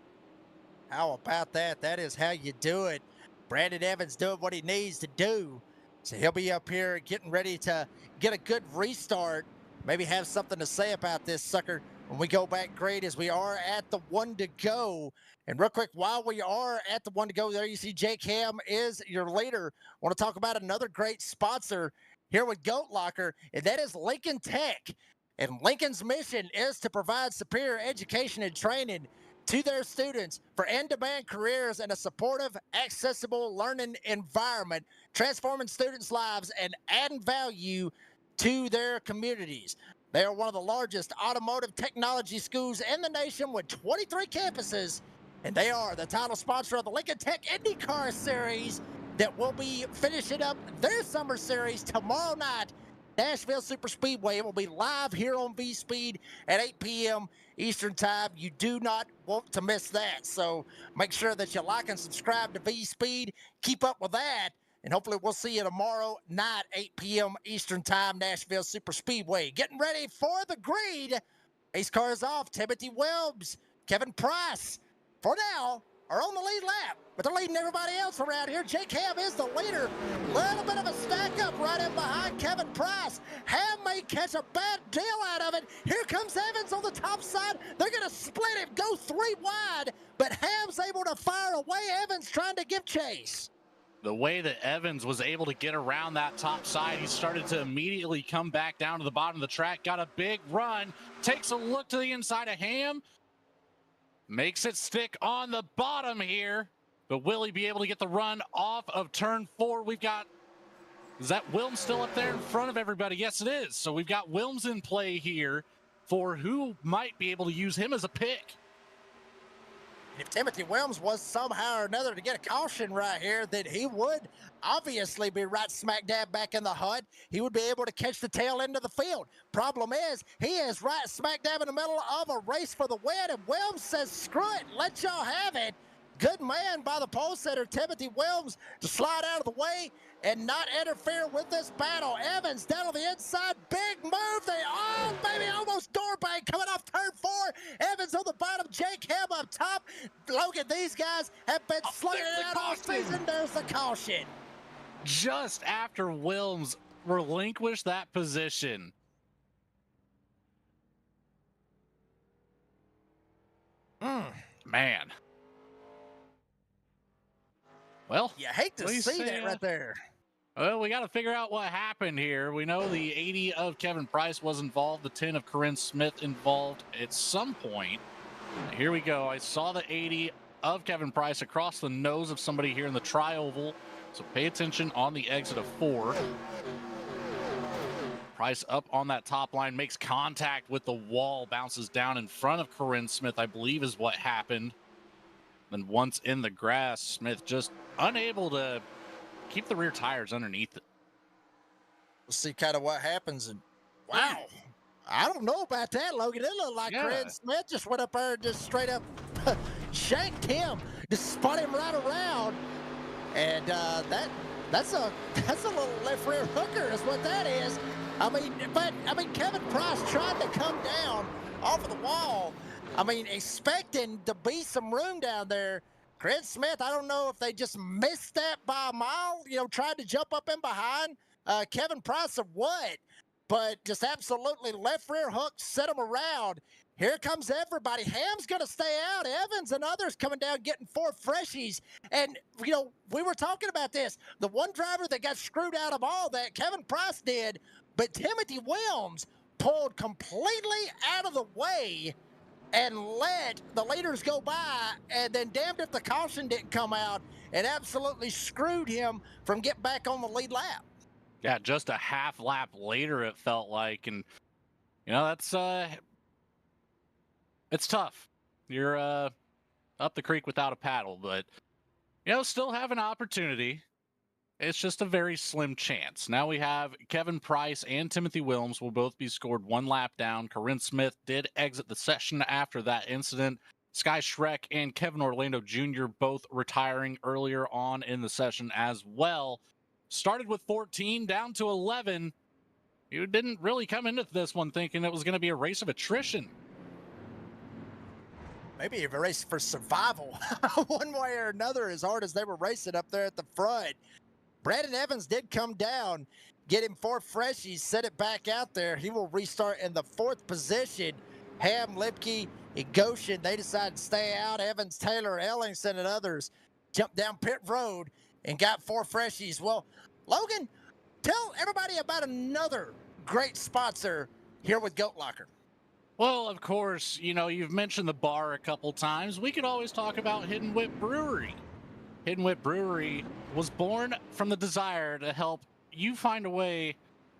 How about that? That is how you do it. Brandon Evans doing what he needs to do. So he'll be up here getting ready to get a good restart. Maybe have something to say about this sucker when we go back great as we are at the 1 to go. And real quick, while we are at the 1 to go, there you see Jake Ham is your leader. I want to talk about another great sponsor here with Goat Locker, and that is Lincoln Tech. And Lincoln's mission is to provide superior education and training to their students for in-demand careers in a supportive, accessible learning environment, transforming students' lives and adding value to their communities. They are one of the largest automotive technology schools in the nation with 23 campuses, and they are the title sponsor of the Lincoln Tech IndyCar Series that will be finishing up their summer series tomorrow night. Nashville Super Speedway. It will be live here on V-Speed at 8 p.m. Eastern Time. You do not want to miss that. So make sure that you like and subscribe to V-Speed. Keep up with that. And hopefully we'll see you tomorrow night, 8 p.m. Eastern Time, Nashville Super Speedway. Getting ready for the grid. Race cars off. Timothy Wells, Kevin Price, for now, are on the lead lap. But they're leading everybody else around here. Jake Ham is the leader. Little bit of a stack up right in behind Kevin Price. Ham may catch a bad deal out of it. Here comes Evans on the top side. They're going to split it, go 3 wide. But Ham's able to fire away. Evans trying to give chase. The way that Evans was able to get around that top side, he started to immediately come back down to the bottom of the track, got a big run, takes a look to the inside of Ham, makes it stick on the bottom here, but will he be able to get the run off of turn 4? We've got, is that Wilms still up there in front of everybody? Yes, it is. So we've got Wilms in play here for who might be able to use him as a pick. If Timothy Wilms was somehow or another to get a caution right here, then he would obviously be right smack dab back in the hunt. He would be able to catch the tail end of the field. Problem is, he is right smack dab in the middle of a race for the win, and Wilms says, screw it, let y'all have it. Good man by the pole setter, Timothy Wilms, to slide out of the way and not interfere with this battle. Evans down on the inside, big move. Baby, almost door bang coming off turn 4. Evans on the bottom, Jake Ham up top. Logan, these guys have been slugging it out all season. There's the caution. Just after Wilms relinquished that position. Man. Well, you hate to see that right there. Well, we got to figure out what happened here. We know the 80 of Kevin Price was involved, the 10 of Corinne Smith involved at some point. Here we go. I saw the 80 of Kevin Price across the nose of somebody here in the tri-oval. So pay attention on the exit of 4. Price up on that top line, makes contact with the wall, bounces down in front of Corinne Smith, I believe is what happened. Then once in the grass, Smith just unable to keep the rear tires underneath it. We'll see kind of what happens. And wow, I don't know about that, Logan. It looked like Corinne Smith just went up there and just straight up shanked him, just spun him right around. And that's a little left rear hooker is what that is. I mean, Kevin Price tried to come down off of the wall. I mean, expecting to be some room down there. Corinne Smith, I don't know if they just missed that by a mile, tried to jump up in behind Kevin Price or what, but just absolutely left rear hook, set him around. Here comes everybody. Ham's going to stay out. Evans and others coming down getting 4 freshies. And, we were talking about this. The one driver that got screwed out of all that, Kevin Price did, but Timothy Wilms pulled completely out of the way and let the leaders go by, and then damned if the caution didn't come out and absolutely screwed him from getting back on the lead lap. Yeah, just a half lap later, it felt like. And, that's, it's tough. You're up the creek without a paddle, but, still have an opportunity. It's just a very slim chance. Now we have Kevin Price and Timothy Wilms will both be scored 1 lap down. Corinne Smith did exit the session after that incident. Sky Schreck and Kevin Orlando Jr. both retiring earlier on in the session as well. Started with 14 down to 11. You didn't really come into this one thinking it was going to be a race of attrition. Maybe a race for survival one way or another, as hard as they were racing up there at the front. Brandon Evans did come down, get him 4 freshies, set it back out there. He will restart in the 4th position. Ham, Lipke, and Goshen, they decided to stay out. Evans, Taylor, Ellingson, and others jumped down pit road and got 4 freshies. Well, Logan, tell everybody about another great sponsor here with Goat Locker. Well, of course, you've mentioned the bar a couple times. We could always talk about Hidden Whip Brewery. Hidden Whip Brewery was born from the desire to help you find a way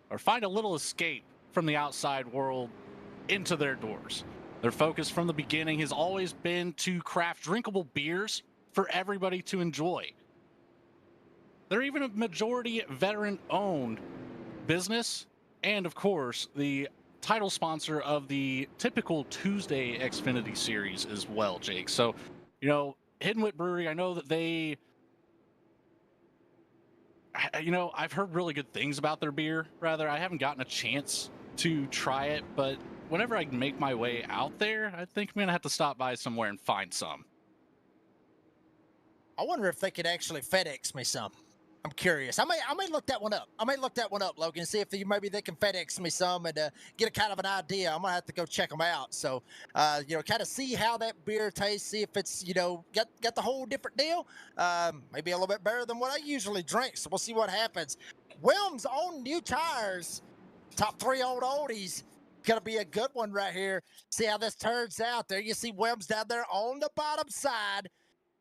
or find a little escape from the outside world into their doors. Their focus from the beginning has always been to craft drinkable beers for everybody to enjoy. They're even a majority veteran-owned business and, of course, the title sponsor of the typical Tuesday Xfinity series as well, Jake. So, Hidden Whip Brewery, I know that they, I've heard really good things about their beer. Rather, I haven't gotten a chance to try it, but whenever I make my way out there, I think I'm going to have to stop by somewhere and find some. I wonder if they could actually FedEx me some. I'm curious. I may look that one up. I may look that one up, Logan, see if maybe they can FedEx me some and get a kind of an idea. I'm gonna have to go check them out. So, kind of see how that beer tastes. See if it's got the whole different deal. Maybe a little bit better than what I usually drink. So we'll see what happens. Wilms on new tires. Top 3 old oldies. Gonna be a good one right here. See how this turns out. There you see Wilms down there on the bottom side.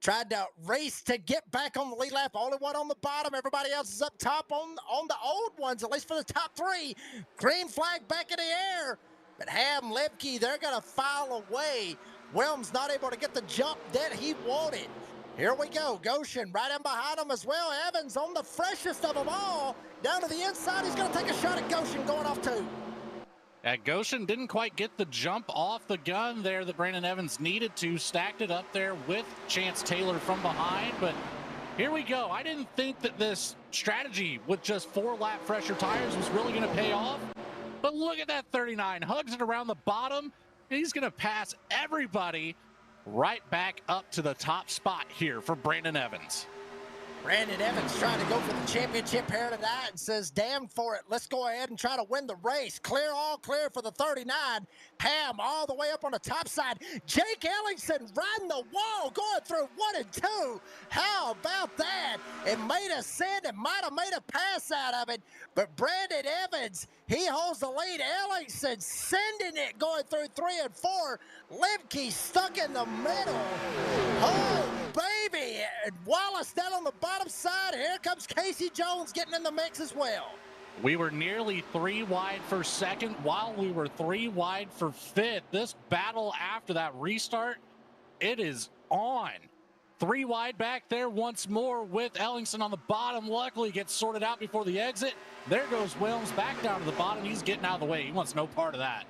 Tried to race to get back on the lead lap. Only one on the bottom. Everybody else is up top on the old ones, at least for the top 3. Green flag back in the air. But Ham, Lemke, they're going to file away. Wilms not able to get the jump that he wanted. Here we go. Goshen right in behind him as well. Evans on the freshest of them all. Down to the inside. He's going to take a shot at Goshen going off 2. Goshen didn't quite get the jump off the gun there that Brandon Evans needed to. Stacked it up there with Chance Taylor from behind. But here we go. I didn't think that this strategy with just 4-lap fresher tires was really going to pay off. But look at that 39. Hugs it around the bottom. He's going to pass everybody right back up to the top spot here for Brandon Evans. Brandon Evans trying to go for the championship here tonight and says, damn for it. Let's go ahead and try to win the race. All clear for the 39. Ham all the way up on the top side. Jake Ellingson riding the wall, going through 1 and 2. How about that? It made a send and might have made a pass out of it, but Brandon Evans, he holds the lead. Ellingson sending it, going through 3 and 4. Lemke stuck in the middle. Oh, baby. And Wallace down on the bottom side. Here comes Casey Jones getting in the mix as well. We were nearly 3 wide for second while we were 3 wide for fifth. This battle after that restart, it is on. 3 wide back there once more with Ellingson on the bottom. Luckily gets sorted out before the exit. There goes Wilms back down to the bottom. He's getting out of the way. He wants no part of that.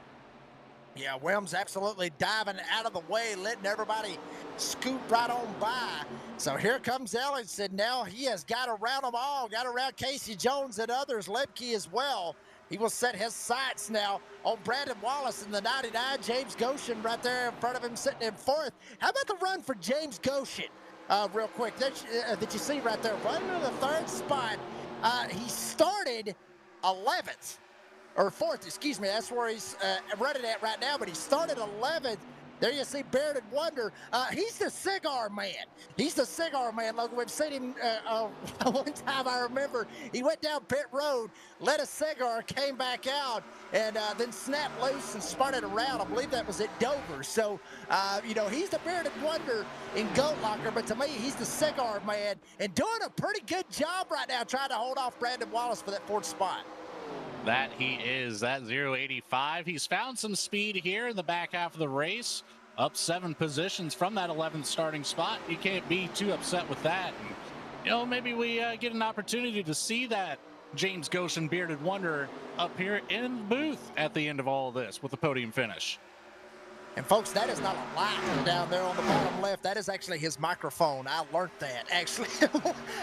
Yeah, Wilms absolutely diving out of the way, letting everybody scoot right on by. So here comes Ellingson. Now he has got around them all, got around Casey Jones and others, Lemke as well. He will set his sights now on Brandon Wallace in the 99. James Goshen right there in front of him sitting in 4th. How about the run for James Goshen? Real quick, that you see right there, running to the 3rd spot. He started 11th. Or 4th, excuse me. That's where he's running at right now, but he started 11th. There you see Bearded Wonder. He's the cigar man. He's the cigar man, Logan. We've seen him one time, I remember. He went down pit road, lit a cigar, came back out, and then snapped loose and spun it around. I believe that was at Dover. So, he's the Bearded Wonder in Goat Locker, but to me, he's the cigar man and doing a pretty good job right now trying to hold off Brandon Wallace for that 4th spot. That he is, that 085. He's found some speed here in the back half of the race, up 7 positions from that 11th starting spot. You can't be too upset with that. And, maybe we get an opportunity to see that James Goshen Bearded Wonder up here in the booth at the end of all of this with the podium finish. And folks, that is not a light down there on the bottom left. That is actually his microphone. I learned that, actually.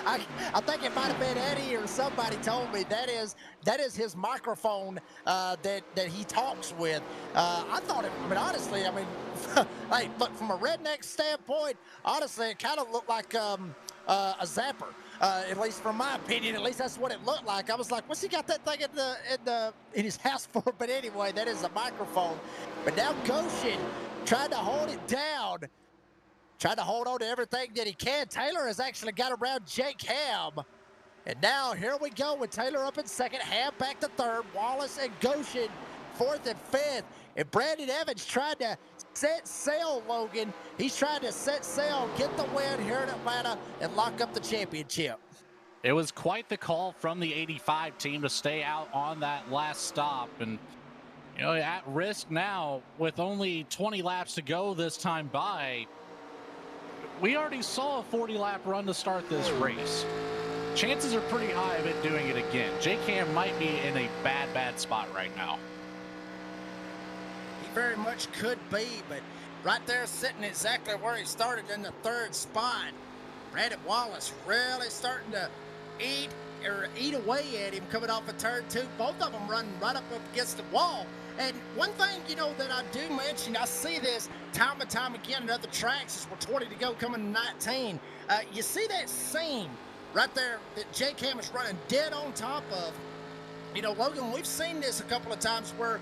I think it might have been Eddie or somebody told me that is his microphone that he talks with. I thought honestly, hey, look, from a redneck standpoint, honestly, it kind of looked like a zapper. At least from my opinion, at least that's what it looked like. I was like, what's he got that thing in his house for? But anyway, that is a microphone. But now Goshen tried to hold it down, tried to hold on to everything that he can. Taylor has actually got around Jake Ham. And now here we go with Taylor up in 2nd, Ham back to 3rd, Wallace and Goshen 4th and 5th. And Brandon Evans tried to set sail, Logan. He's trying to set sail, get the win here in Atlanta, and lock up the championship. It was quite the call from the 85 team to stay out on that last stop. And, at risk now with only 20 laps to go this time by, we already saw a 40-lap run to start this race. Chances are pretty high of it doing it again. Jake Ham might be in a bad spot right now. He very much could be, but right there sitting exactly where he started in the 3rd spot. Brandon Wallace really starting to eat away at him coming off of turn 2. Both of them running right up against the wall. And one thing, that I do mention, I see this time and time again in other tracks as we're 20 to go coming to 19. You see that seam right there that Jake Ham is running dead on top of. You know, Logan, we've seen this a couple of times where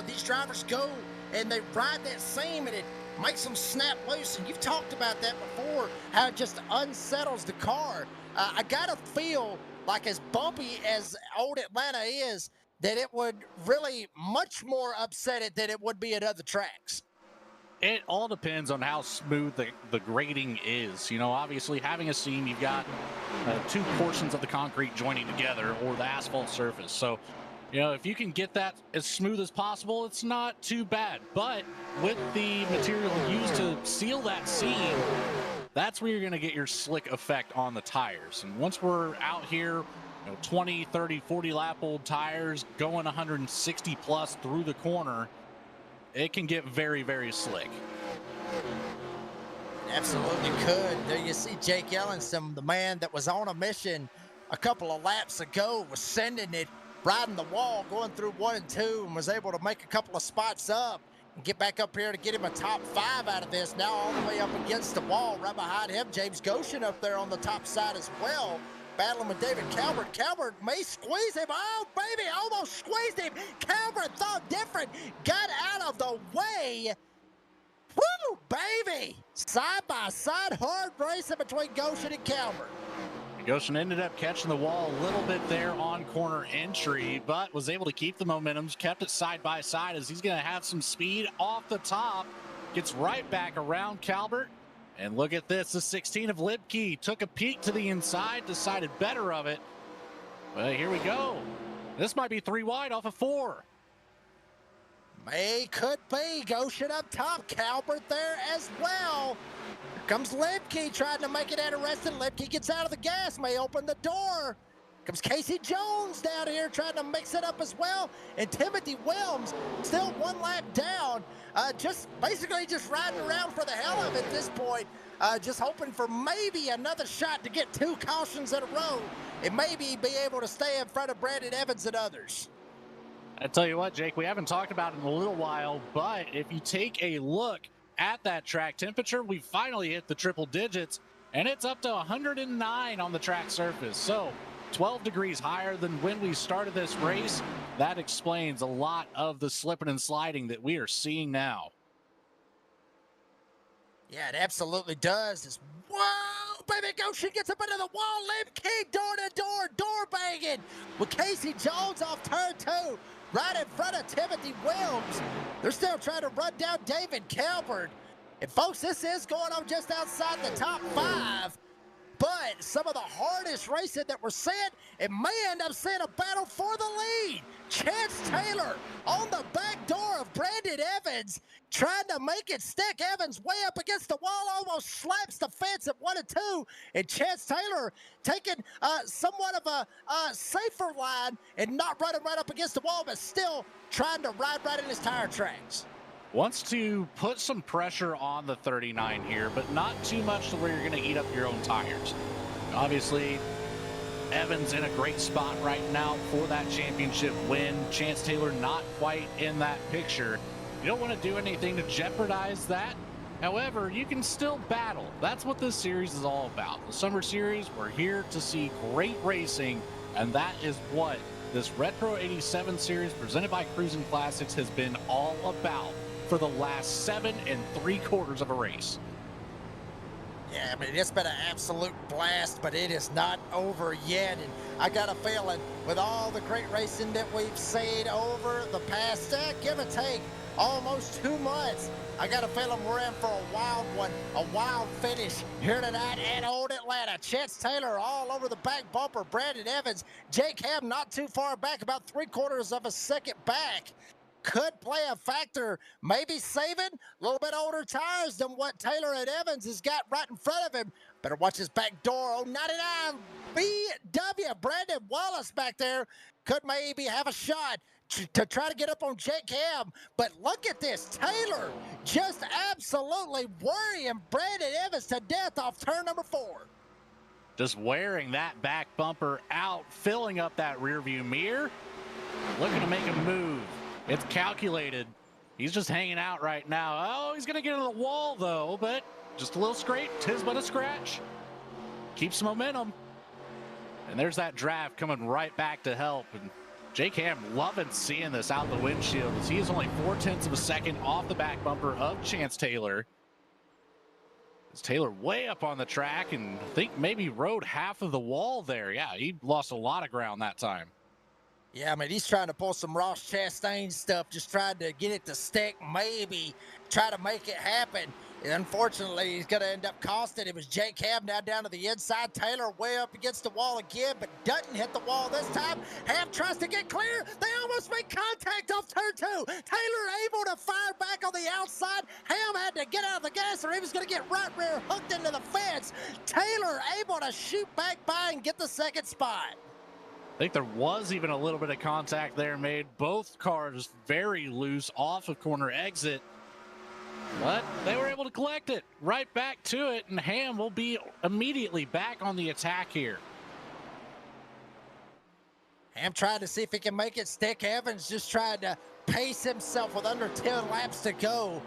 these drivers go and they ride that seam and it makes them snap loose. And you've talked about that before, how it just unsettles the car. I got to feel like as bumpy as old Atlanta is, that it would really much more upset it than it would be at other tracks. It all depends on how smooth the grading is. You know, obviously having a seam, you've got two portions of the concrete joining together or the asphalt surface. So, you know, if you can get that as smooth as possible, it's not too bad. But with the material used to seal that seam, that's where you're going to get your slick effect on the tires. And once we're out here, you know, 20, 30, 40 lap old tires going 160 plus through the corner, it can get very, very slick. Absolutely could. There you see Jake Ellenson, the man that was on a mission a couple of laps ago, was sending it, riding the wall, going through 1 and 2, and was able to make a couple of spots up and get back up here to get him a top 5 out of this. Now all the way up against the wall, right behind him, James Goshen up there on the top side as well, battling with David Calvert. Calvert may squeeze him. Oh, baby, almost squeezed him. Calvert thought different, got out of the way. Woo, baby! Side by side, hard racing between Goshen and Calvert. Goshen ended up catching the wall a little bit there on corner entry, but was able to keep the momentum, kept it side by side as he's going to have some speed off the top. Gets right back around Calvert. And look at this, the 16 of Lipke took a peek to the inside, decided better of it. Well, here we go. This might be 3 wide off of 4. Could be. Goshen up top. Calvert there as well. Here comes Lipke trying to make it interesting. Lipke gets out of the gas, may open the door. Comes Casey Jones down here trying to mix it up as well. And Timothy Wilms still 1 lap down. Just basically just riding around for the hell of it at this point. Just hoping for maybe another shot to get 2 cautions in a row and maybe be able to stay in front of Brandon Evans and others. I tell you what, Jake, we haven't talked about it in a little while, but if you take a look at that track temperature, we finally hit the triple digits, and it's up to 109 on the track surface. So 12 degrees higher than when we started this race. That explains a lot of the slipping and sliding that we are seeing now. Yeah, it absolutely does. Whoa, baby, Goshen gets up into the wall. Lipke door to door, door banging with Casey Jones off turn 2. Right in front of Timothy Wilms. They're still trying to run down David Calvert. And folks, this is going on just outside the top 5. But some of the hardest racing that we're seeing, it may end up seeing a battle for the lead. Chance Taylor on the back door of Brandon Evans, trying to make it stick. Evans way up against the wall, almost slaps the fence at 1 and 2. And Chance Taylor taking somewhat of a safer line and not running right up against the wall, but still trying to ride right in his tire tracks. Wants to put some pressure on the 39 here, but not too much to where you're going to eat up your own tires. Obviously, Evans in a great spot right now for that championship win. Chance Taylor not quite in that picture. You don't want to do anything to jeopardize that. However, you can still battle. That's what this series is all about. The Summer Series, we're here to see great racing, and that is what this Retro 87 series presented by Cruisin Classics has been all about for the last 7 3/4 of a race. Yeah, I mean, it's been an absolute blast, but it is not over yet. And I got a feeling with all the great racing that we've seen over the past, give or take, almost 2 months, I got a feeling we're in for a wild one, a wild finish here tonight at Old Atlanta. Chance Taylor all over the back bumper. Brandon Evans, Jake Ham not too far back, about 3/4 of a second back. Could play a factor, maybe saving a little bit older tires than what Taylor and Evans has got right in front of him. Better watch his back door. Oh, 99 BW. Brandon Wallace back there could maybe have a shot to try to get up on Jake Ham. But look at this. Taylor just absolutely worrying Brandon Evans to death off turn number 4. Just wearing that back bumper out, filling up that rearview mirror, looking to make a move. It's calculated. He's just hanging out right now. Oh, he's going to get into the wall, though, but just a little scrape. 'Tis but a scratch. Keeps momentum. And there's that draft coming right back to help. And Jake Ham loving seeing this out the windshield as he is only 0.4 of a second off the back bumper of Chance Taylor. As Taylor way up on the track and I think maybe rode half of the wall there. Yeah, he lost a lot of ground that time. Yeah, I mean, he's trying to pull some Ross Chastain stuff, just trying to get it to stick, maybe try to make it happen. And unfortunately, he's going to end up costing. It was Jake Ham now down to the inside. Taylor way up against the wall again, but doesn't hit the wall this time. Ham tries to get clear. They almost make contact off turn 2. Taylor able to fire back on the outside. Ham had to get out of the gas or he was going to get right rear hooked into the fence. Taylor able to shoot back by and get the second spot. I think there was even a little bit of contact there made. Both cars very loose off of corner exit. But they were able to collect it right back to it, and Ham will be immediately back on the attack here. Ham trying to see if he can make it stick. Evans just trying to pace himself with under 10 laps to go.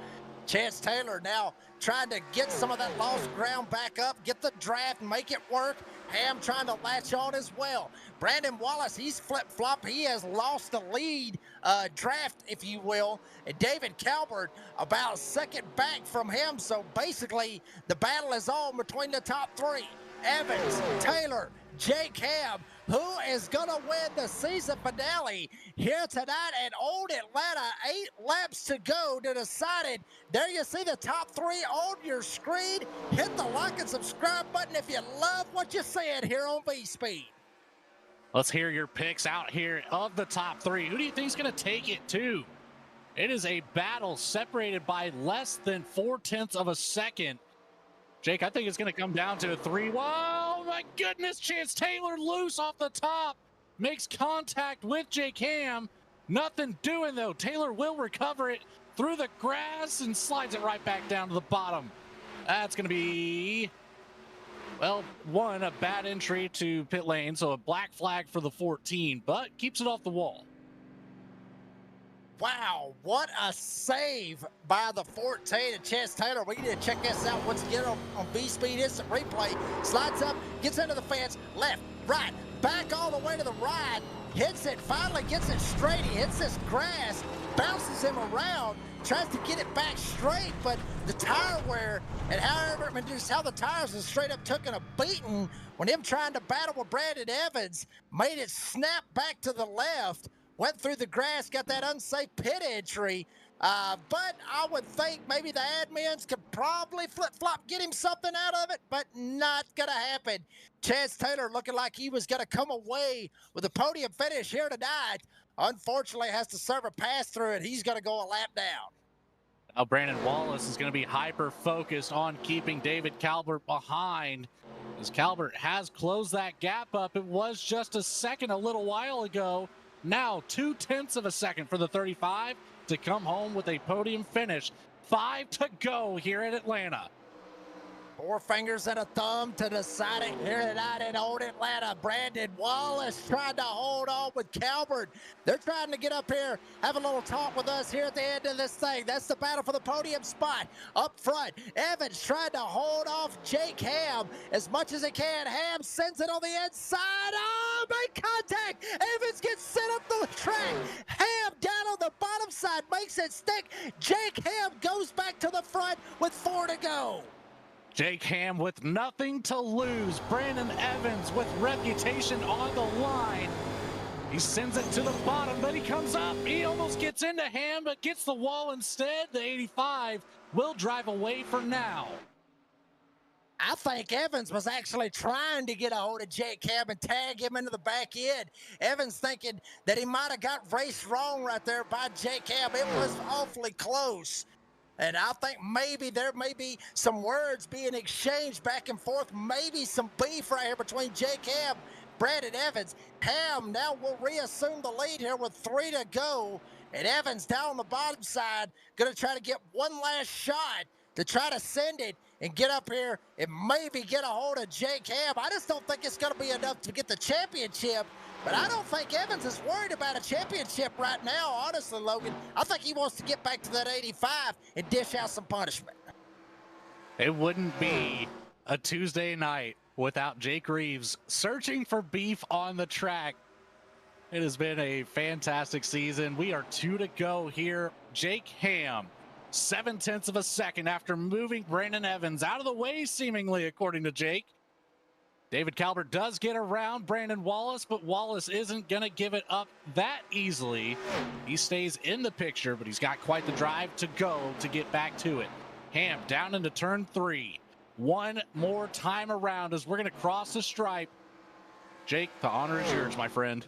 Chance Taylor now trying to get some of that lost ground back up, get the draft, and make it work. Ham trying to latch on as well. Brandon Wallace, he's flip-flop. He has lost the lead draft, if you will. And David Calvert about a second back from him. So basically, the battle is on between the top 3. Evans, Taylor, Jake Ham. Who is going to win the season finale here tonight at Old Atlanta? 8 laps to go to decide it. There you see the top 3 on your screen. Hit the like and subscribe button if you love what you're seeing here on V-Speed. Let's hear your picks out here of the top 3. Who do you think is going to take it to? It is a battle separated by less than 0.4 of a second. Jake, I think it's going to come down to a 3. Wow, my goodness, Chance Taylor loose off the top. Makes contact with Jake Ham. Nothing doing, though. Taylor will recover it through the grass and slides it right back down to the bottom. That's going to be, well, one, a bad entry to pit lane, so a black flag for the 14, but keeps it off the wall. Wow, what a save by the 14 and Chance Taylor. We need to check this out once again on V-Speed Instant Replay. Slides up, gets into the fence, left, right, back all the way to the right, hits it, finally gets it straight. He hits this grass, bounces him around, tries to get it back straight, but the tire wear and however, just how the tires was straight up took a beating when him trying to battle with Brandon Evans, made it snap back to the left. Went through the grass, got that unsafe pit entry. But I would think maybe the admins could probably flip-flop, get him something out of it, but not going to happen. Chance Taylor looking like he was going to come away with a podium finish here tonight. Unfortunately, has to serve a pass-through, and he's going to go a lap down. Now Brandon Wallace is going to be hyper-focused on keeping David Calvert behind. As Calvert has closed that gap up. It was just a second a little while ago. Now 0.2 of a second for the 35 to come home with a podium finish. 5 to go here at Atlanta. 4 fingers and a thumb to decide it here tonight in Old Atlanta. Brandon Wallace trying to hold on with Calvert. They're trying to get up here, have a little talk with us here at the end of this thing. That's the battle for the podium spot. Up front, Evans trying to hold off Jake Ham as much as he can. Ham sends it on the inside. Oh, make contact. Evans gets sent up the track. Ham down on the bottom side, makes it stick. Jake Ham goes back to the front with 4 to go. Jake Ham with nothing to lose. Brandon Evans with reputation on the line. He sends it to the bottom, but he comes up. He almost gets into Ham, but gets the wall instead. The 85 will drive away for now. I think Evans was actually trying to get a hold of Jake Ham and tag him into the back end. Evans thinking that he might have got raced wrong right there by Jake Ham. It was awfully close. And I think maybe there may be some words being exchanged back and forth, maybe some beef right here between Jake Ham, Brandon Evans. Ham now will reassume the lead here with 3 to go. And Evans down on the bottom side, going to try to get one last shot to try to send it and get up here and maybe get a hold of Jake Ham. I just don't think it's going to be enough to get the championship. But I don't think Evans is worried about a championship right now, honestly, Logan. I think he wants to get back to that 85 and dish out some punishment. It wouldn't be a Tuesday night without Jake Reeves searching for beef on the track. It has been a fantastic season. We are 2 to go here. Jake Ham, 0.7 of a second after moving Brandon Evans out of the way, seemingly, according to Jake. David Calvert does get around Brandon Wallace, but Wallace isn't going to give it up that easily. He stays in the picture, but he's got quite the drive to go to get back to it. Ham down into turn 3. One more time around as we're going to cross the stripe. Jake, the honor is yours, my friend.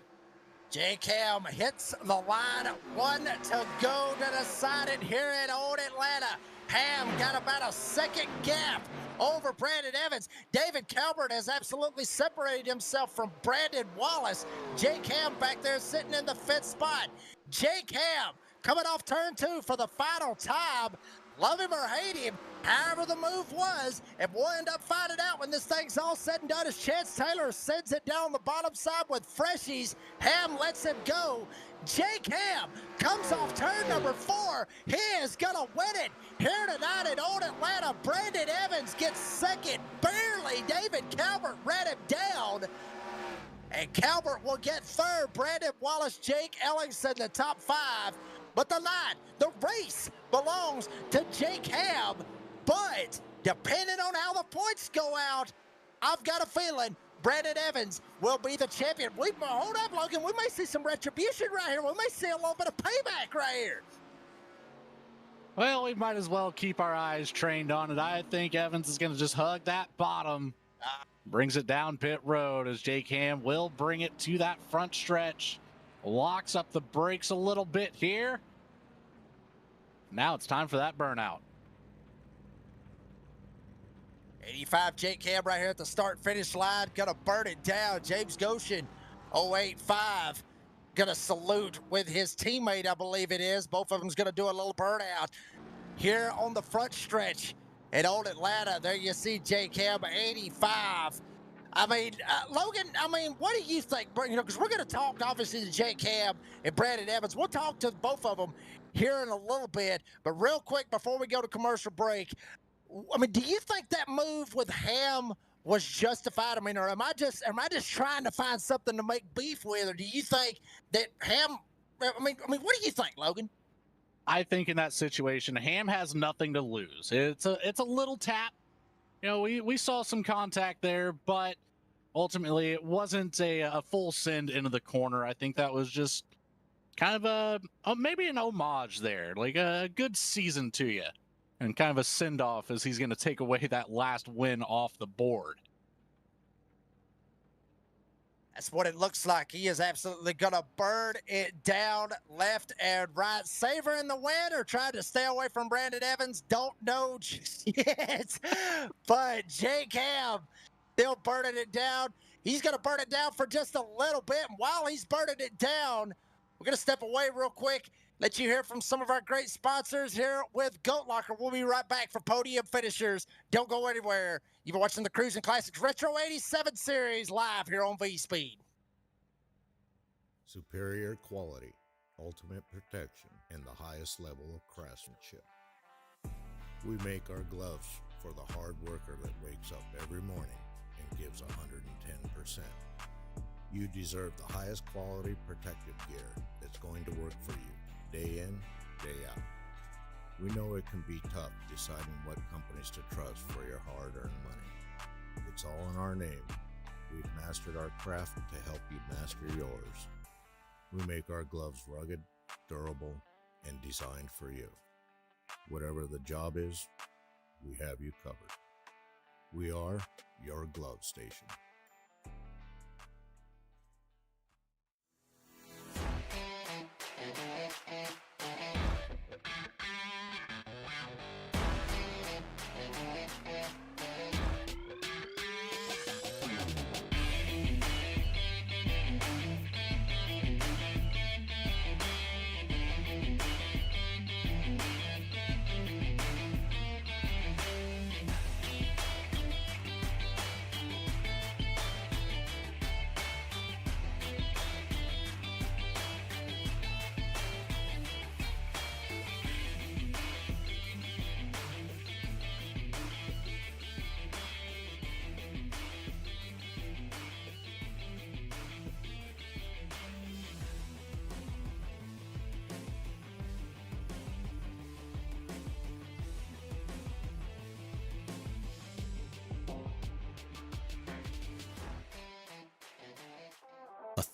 Jake Ham hits the line. 1 to go to decide it here in Old Atlanta. Ham got about a second gap over Brandon Evans. David Calvert has absolutely separated himself from Brandon Wallace. Jake Ham back there sitting in the 5th spot. Jake Ham coming off turn 2 for the final time. Love him or hate him, however the move was, and we'll end up finding out when this thing's all said and done as Chance Taylor sends it down the bottom side with freshies. Ham lets him go. Jake Ham comes off turn number 4. He is gonna win it here tonight in Old Atlanta. Brandon Evans gets second, barely. David Calvert ran him down. And Calvert will get third. Brandon Wallace, Jake Ellingson, the top 5. But the race belongs to Jake Ham. But depending on how the points go out, I've got a feeling Brandon Evans will be the champion. Hold up, Logan. We may see some retribution right here. We may see a little bit of payback right here. Well, we might as well keep our eyes trained on it. I think Evans is going to just hug that bottom. Brings it down pit road as Jake Ham will bring it to that front stretch. Locks up the brakes a little bit here. Now it's time for that burnout. 85 Jake Ham right here at the start finish line. Gonna burn it down. James Goshen, 085. Gonna salute with his teammate, I believe it is. Both of them's gonna do a little burnout here on the front stretch at Old Atlanta. There you see Jake Ham, 85. I mean, Logan, what do you think? Because we're going to talk, obviously, to Jake Ham and Brandon Evans. We'll talk to both of them here in a little bit. But real quick, before we go to commercial break, do you think that move with Ham was justified? Or am I just trying to find something to make beef with? Or do you think that Ham, what do you think, Logan? I think in that situation, Ham has nothing to lose. It's a little tap. We saw some contact there, but ultimately it wasn't a full send into the corner. I think that was just kind of maybe an homage there, like a good season to you, and kind of a send-off as he's going to take away that last win off the board. That's what it looks like. He is absolutely going to burn it down left and right. Savoring the win or trying to stay away from Brandon Evans? Don't know just yet. But Jake Ham still burning it down. He's going to burn it down for just a little bit. And while he's burning it down, we're going to step away real quick, let you hear from some of our great sponsors here with Goat Locker. We'll be right back for Podium Finishers. Don't go anywhere. You've been watching the Cruisin' Classics Retro 87 series live here on V-Speed. Superior quality, ultimate protection, and the highest level of craftsmanship. We make our gloves for the hard worker that wakes up every morning and gives 110%. You deserve the highest quality protective gear that's going to work for you day in, day out. We know it can be tough deciding what companies to trust for your hard-earned money. It's all in our name. We've mastered our craft to help you master yours. We make our gloves rugged, durable, and designed for you. Whatever the job is, we have you covered. We are your glove station.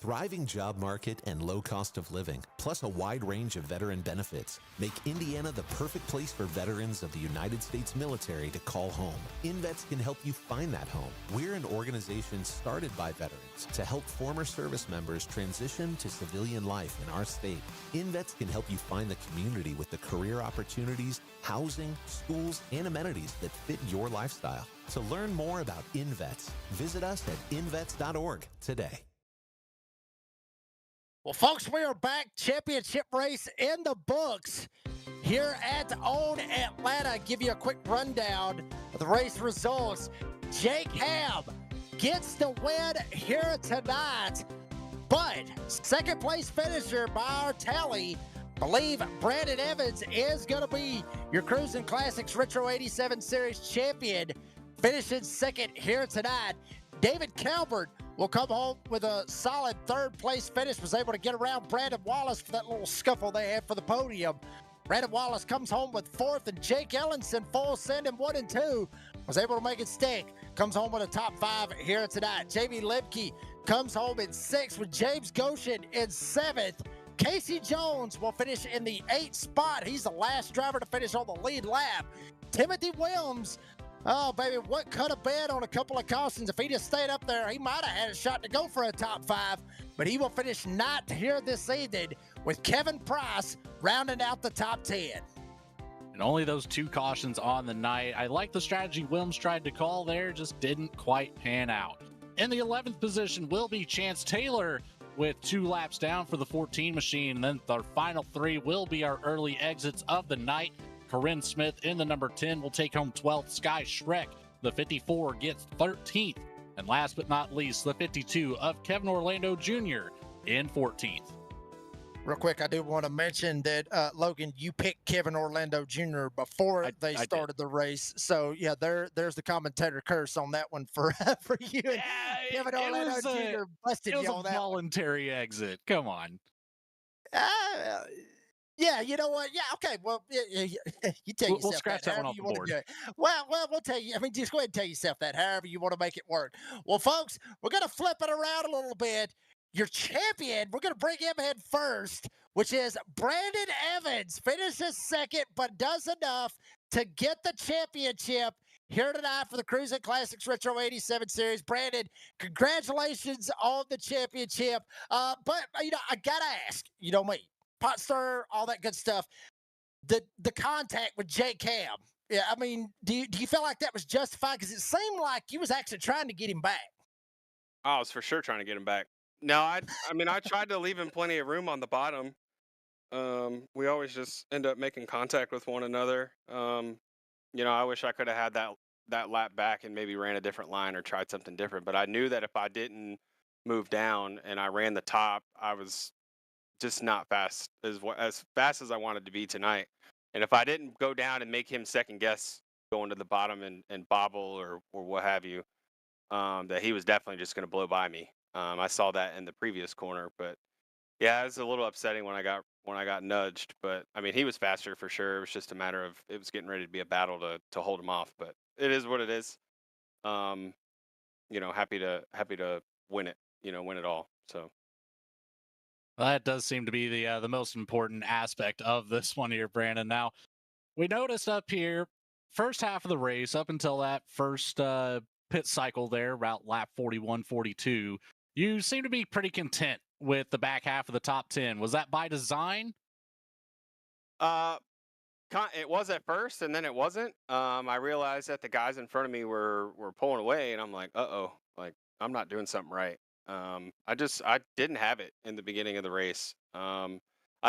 thriving job market and low cost of living, plus a wide range of veteran benefits, make Indiana the perfect place for veterans of the United States military to call home. InVets can help you find that home. We're an organization started by veterans to help former service members transition to civilian life in our state. InVets can help you find the community with the career opportunities, housing, schools, and amenities that fit your lifestyle. To learn more about InVets, visit us at invets.org today. Well, folks, we are back. Championship race in the books here at Own Atlanta. Give you a quick rundown of the race results. Jake Ham gets the win here tonight, but second place finisher by our tally, believe Brandon Evans is going to be your Cruisin Classics Retro 87 Series champion, finishing second here tonight. David Calvert will come home with a solid third place finish, was able to get around Brandon Wallace for that little scuffle they had for the podium. Brandon Wallace comes home with fourth, and Jake Ellenson, full send in 1 and 2, was able to make it stick. Comes home with a top 5 here tonight. Jamie Lemke comes home in 6th with James Goshen in 7th. Casey Jones will finish in the 8th spot. He's the last driver to finish on the lead lap. Timothy Williams, oh, baby, what could have been on a couple of cautions? If he just stayed up there, he might have had a shot to go for a top 5, but he will finish ninth here this evening with Kevin Price rounding out the top 10. And only those 2 cautions on the night. I like the strategy Wilms tried to call there, just didn't quite pan out. In the 11th position will be Chance Taylor with 2 laps down for the 14 machine. And then the final 3 will be our early exits of the night. Corinne Smith in the number 10 will take home 12th. Sky Schreck, the 54, gets 13th. And last but not least, the 52 of Kevin Orlando Jr. in 14th. Real quick, I do want to mention that, Logan, you picked Kevin Orlando Jr. before they started the race. So, yeah, there's the commentator curse on that one for you. Yeah, Kevin Orlando Jr. busted you on that. It was a voluntary exit. Come on. Yeah, you know what? Yeah, okay. Well, you tell yourself we'll scratch that one off the board. Well, we'll tell you. I mean, just go ahead and tell yourself that, however you want to make it work. Well, folks, we're going to flip it around a little bit. Your champion, we're going to bring him in first, which is Brandon Evans. Finishes second, but does enough to get the championship here tonight for the Cruisin Classics Retro 87 Series. Brandon, congratulations on the championship. But, I got to ask, me, pot stir, all that good stuff. The contact with Jake Ham. Yeah, I mean, do you feel like that was justified? Because it seemed like you was actually trying to get him back. I was for sure trying to get him back. No, I tried to leave him plenty of room on the bottom. We always just end up making contact with one another. I wish I could have had that lap back and maybe ran a different line or tried something different. But I knew that if I didn't move down and I ran the top, I was just not fast as fast as I wanted to be tonight. And if I didn't go down and make him second guess going to the bottom and bobble or what have you, that he was definitely just going to blow by me. I saw that in the previous corner, but yeah, it was a little upsetting when I got nudged. But I mean, he was faster for sure. It was just a matter of it was getting ready to be a battle to hold him off. But it is what it is. Happy to win it. Win it all. So. Well, that does seem to be the most important aspect of this one here, Brandon. Now, we noticed up here, first half of the race, up until that first pit cycle there, route lap 41, 42, you seem to be pretty content with the back half of the top 10. Was that by design? It was at first, and then it wasn't. I realized that the guys in front of me were pulling away, and I'm like, uh-oh, like, I'm not doing something right. I didn't have it in the beginning of the race. I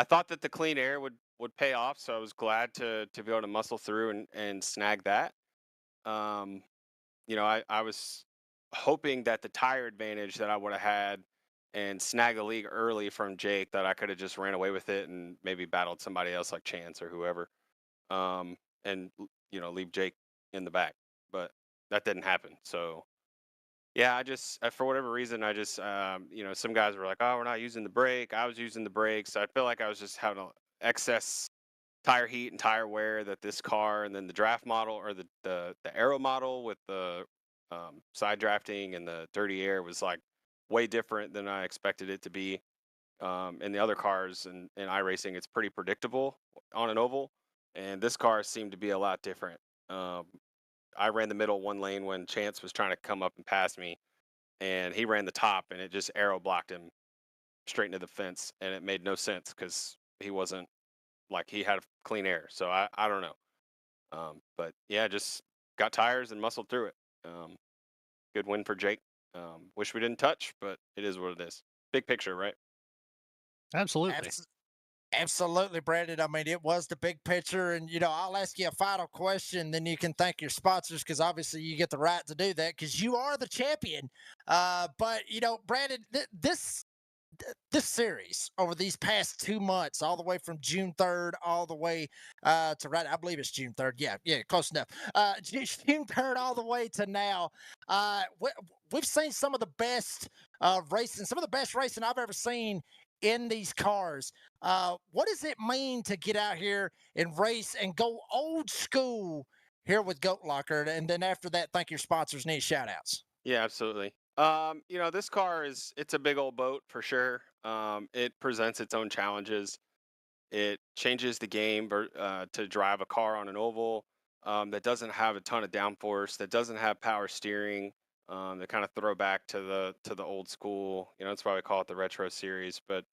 thought that the clean air would pay off, so I was glad to be able to muscle through and snag that. I was hoping that the tire advantage that I would have had and snag the lead early from Jake, that I could have just ran away with it and maybe battled somebody else like Chance or whoever, and leave Jake in the back. But that didn't happen. So yeah, I just for whatever reason, I just some guys were like, "Oh, we're not using the brake." I was using the brakes. I feel like I was just having excess tire heat and tire wear that this car, and then the draft model or the aero model with the side drafting and the dirty air was like way different than I expected it to be. In the other cars and in iRacing, it's pretty predictable on an oval, and this car seemed to be a lot different. Um, I ran the middle one lane when Chance was trying to come up and pass me, and he ran the top, and it just arrow blocked him straight into the fence, and it made no sense because he wasn't like he had clean air. So I don't know. But yeah, just got tires and muscled through it. Good win for Jake. Wish we didn't touch, but it is what it is. Big picture, right? Absolutely. Absolutely, Brandon. I mean, it was the big picture. And, I'll ask you a final question, then you can thank your sponsors because obviously you get the right to do that because you are the champion. But, Brandon, this series over these past 2 months, all the way from June 3rd, all the way to right, I believe it's June 3rd. Yeah, close enough. June 3rd, all the way to now. We've seen some of the best racing, some of the best racing I've ever seen in these cars. What does it mean to get out here and race and go old school here with Goat Locker? And then after that, thank your sponsors. Need shout outs. Yeah, absolutely. This car it's a big old boat for sure. It presents its own challenges. It changes the game to drive a car on an oval that doesn't have a ton of downforce, that doesn't have power steering. That kind of throw back to the old school. That's why we call it the retro series. But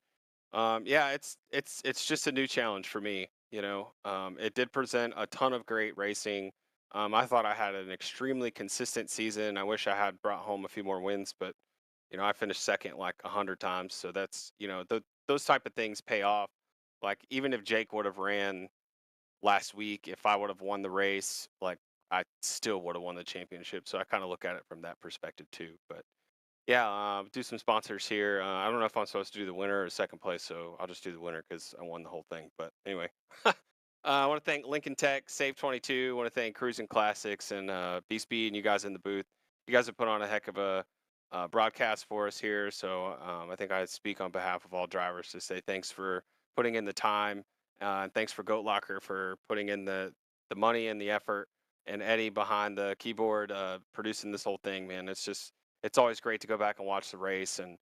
yeah, it's just a new challenge for me. It did present a ton of great racing. I thought I had an extremely consistent season. I wish I had brought home a few more wins, but I finished second like 100 times. So that's those type of things pay off. Like even if Jake would have ran last week, if I would have won the race, like I still would have won the championship. So I kind of look at it from that perspective too. But yeah, do some sponsors here. I don't know if I'm supposed to do the winner or second place, so I'll just do the winner because I won the whole thing. But anyway, I want to thank Lincoln Tech, Save 22. I want to thank Cruisin Classics and B Speed and you guys in the booth. You guys have put on a heck of a broadcast for us here. So I think I speak on behalf of all drivers to say thanks for putting in the time. And thanks for Goat Locker for putting in the money and the effort. And Eddie behind the keyboard producing this whole thing, man. It's always great to go back and watch the race and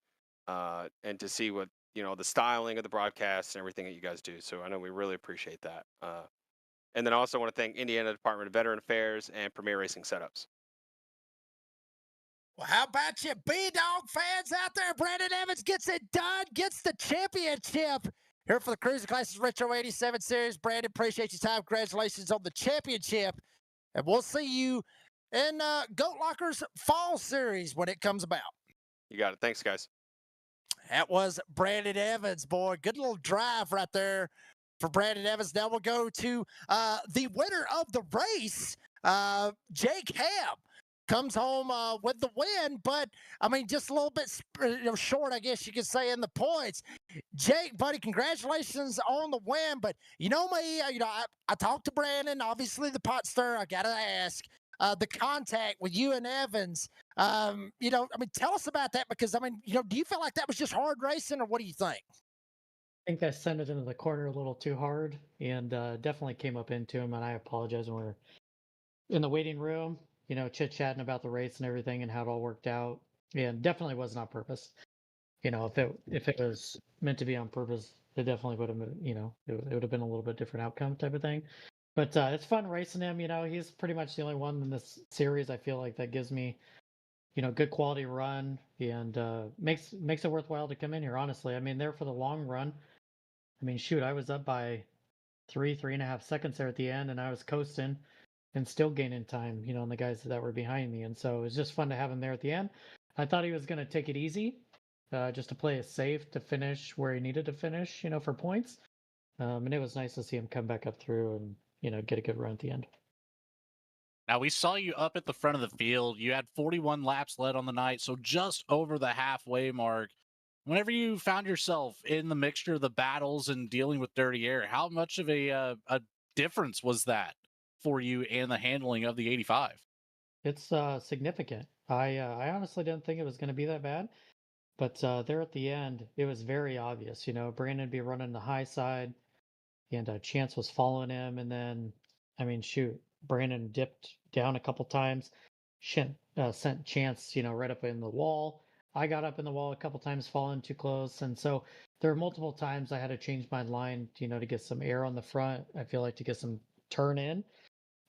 to see what the styling of the broadcasts and everything that you guys do. So I know we really appreciate that. And then I also want to thank Indiana Department of Veteran Affairs and Premier Racing Setups. Well, how about you, B-Dog fans out there? Brandon Evans gets it done, gets the championship here for the Cruisin Classics Retro 87 Series. Brandon, appreciate your time. Congratulations on the championship. And we'll see you in Goat Locker's Fall Series when it comes about. You got it. Thanks, guys. That was Brandon Evans, boy. Good little drive right there for Brandon Evans. Now we'll go to the winner of the race, Jake Ham. Comes home with the win, but I mean, just a little bit short, I guess you could say, in the points. Jake, buddy, congratulations on the win. But you know me, I talked to Brandon, obviously the pot stir. I got to ask the contact with you and Evans. I mean, tell us about that because, I mean, do you feel like that was just hard racing or what do you think? I think I sent it into the corner a little too hard and definitely came up into him. And I apologize when we're in the waiting room, chit chatting about the race and everything and how it all worked out. And definitely wasn't on purpose. If it was meant to be on purpose, it definitely would have been, it would have been a little bit different outcome type of thing. But it's fun racing him. He's pretty much the only one in this series I feel like that gives me, good quality run and makes it worthwhile to come in here. Honestly, I mean, there for the long run. I mean, shoot, I was up by 3.5 seconds there at the end, and I was coasting and still gaining time, and the guys that were behind me. And so it was just fun to have him there at the end. I thought he was going to take it easy, just to play it safe to finish where he needed to finish, for points. And it was nice to see him come back up through and, get a good run at the end. Now, we saw you up at the front of the field. You had 41 laps led on the night, so just over the halfway mark. Whenever you found yourself in the mixture of the battles and dealing with dirty air, how much of a difference was that for you and the handling of the 85? It's significant. I honestly didn't think it was going to be that bad, but there at the end, it was very obvious. Brandon would be running the high side, and Chance was following him, and then, I mean, shoot, Brandon dipped down a couple times, sent Chance, right up in the wall. I got up in the wall a couple times, falling too close, and so there were multiple times I had to change my line, to get some air on the front. I feel like to get some turn in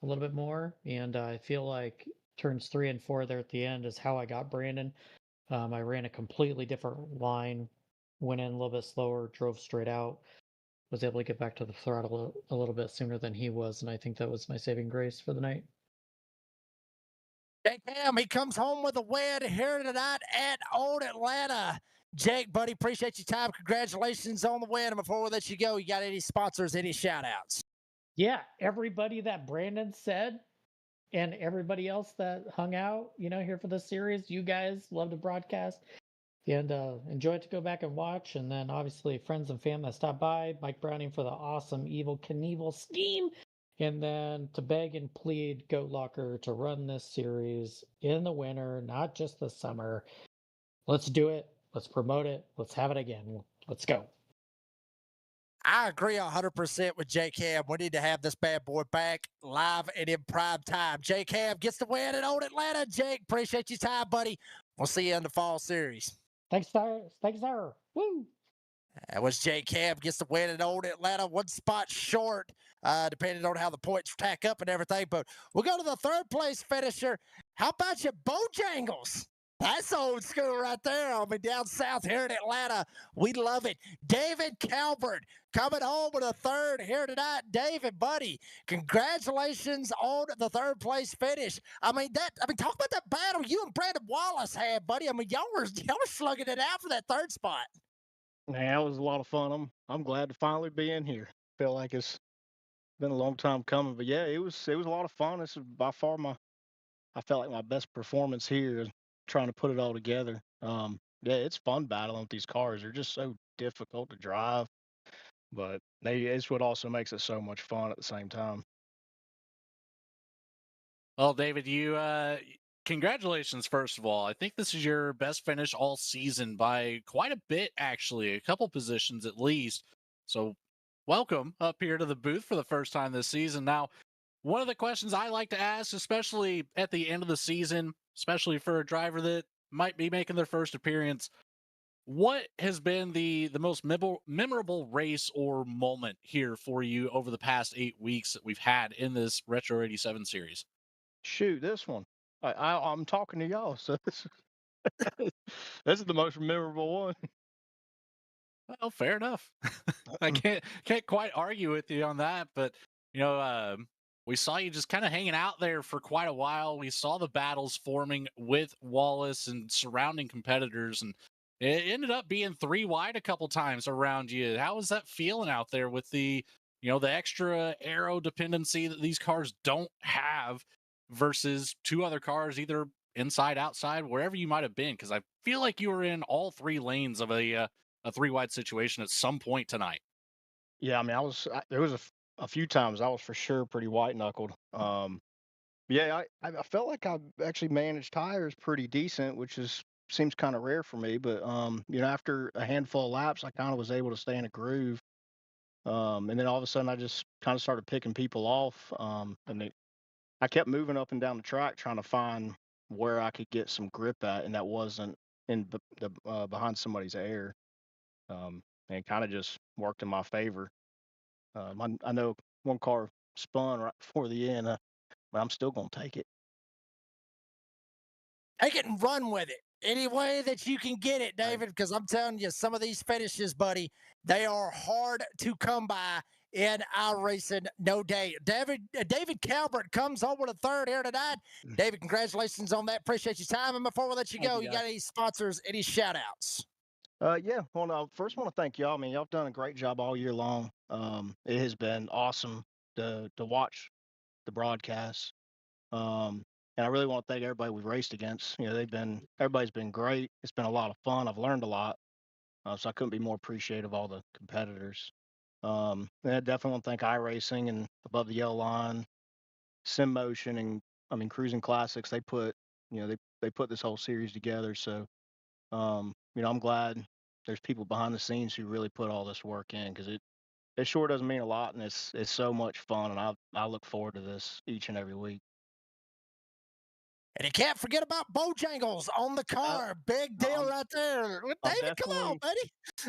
a little bit more, and I feel like turns 3 and 4 there at the end is how I got Brandon. I ran a completely different line, went in a little bit slower, drove straight out, was able to get back to the throttle a little bit sooner than he was, and I think that was my saving grace for the night. Jake Ham, he comes home with a win here tonight at Old Atlanta. Jake, buddy, appreciate your time. Congratulations on the win. And before we let you go, you got any sponsors, any shout outs? Yeah, everybody that Brandon said and everybody else that hung out, here for this series, you guys love to broadcast and enjoy it to go back and watch. And then obviously friends and fam that stopped by, Mike Browning for the awesome Evil Knievel scheme. And then to beg and plead Goat Locker to run this series in the winter, not just the summer. Let's do it. Let's promote it. Let's have it again. Let's go. I agree 100% with Jake Ham. We need to have this bad boy back live and in prime time. Jake Ham gets the win at Old Atlanta. Jake, appreciate your time, buddy. We'll see you in the fall series. Thanks, sir. Thanks, sir. Woo. That was Jake Ham gets the win at Old Atlanta, one spot short, depending on how the points tack up and everything. But we'll go to the third place finisher. How about you, Bojangles? That's old school right there. I mean, down south here in Atlanta, we love it. David Calvert coming home with a third here tonight. David, buddy, congratulations on the third place finish. I mean, talk about that battle you and Brandon Wallace had, buddy. I mean, y'all were slugging it out for that third spot. Man, it was a lot of fun. I'm glad to finally be in here. Feel like it's been a long time coming, but yeah, it was a lot of fun. This is by far I felt like my best performance here, trying to put it all together. Yeah, it's fun battling with these cars. They're just so difficult to drive, but it's what also makes it so much fun at the same time. Well, David, congratulations, first of all. I think this is your best finish all season by quite a bit, actually, a couple positions at least. So, welcome up here to the booth for the first time this season. Now, one of the questions I like to ask, especially at the end of the season, especially for a driver that might be making their first appearance, what has been the most memorable race or moment here for you over the past 8 weeks that we've had in this Retro 87 series? Shoot, this one. I'm talking to y'all, so this is the most memorable one. Well, fair enough. I can't quite argue with you on that, but we saw you just kind of hanging out there for quite a while. We saw the battles forming with Wallace and surrounding competitors, and it ended up being 3 wide a couple times around you. How was that feeling out there with the extra aero dependency that these cars don't have versus 2 other cars, either inside, outside, wherever you might have been? Because I feel like you were in all 3 lanes of a 3 wide situation at some point tonight. Yeah, I mean, there was a few times I was for sure pretty white knuckled. Yeah, I felt like I actually managed tires pretty decent, which seems kind of rare for me. But after a handful of laps, I kind of was able to stay in a groove. And then all of a sudden, I just kind of started picking people off. I kept moving up and down the track trying to find where I could get some grip at, and that wasn't in the behind somebody's air. And it kind of just worked in my favor. I know one car spun right before the end, but I'm still gonna take it. Take it and run with it any way that you can get it, David, because I'm telling you, some of these finishes, buddy, they are hard to come by in our racing, no day. David Calvert comes home with a third here tonight. David, congratulations on that. Appreciate your time. And before we let you Thank go, you, you guys. got any sponsors, any shout outs? Yeah. Well, I first want to thank y'all. I mean, y'all have done a great job all year long. It has been awesome to watch the broadcasts. And I really want to thank everybody we've raced against. Everybody's been great. It's been a lot of fun. I've learned a lot. So I couldn't be more appreciative of all the competitors. And I definitely want to thank iRacing and Above the Yellow Line, Sim Motion, and I mean Cruisin Classics. They put this whole series together. So I'm glad there's people behind the scenes who really put all this work in, because it sure does mean a lot, and it's so much fun, and I look forward to this each and every week. And you can't forget about Bojangles on the car. Big deal right there. David, come on, buddy.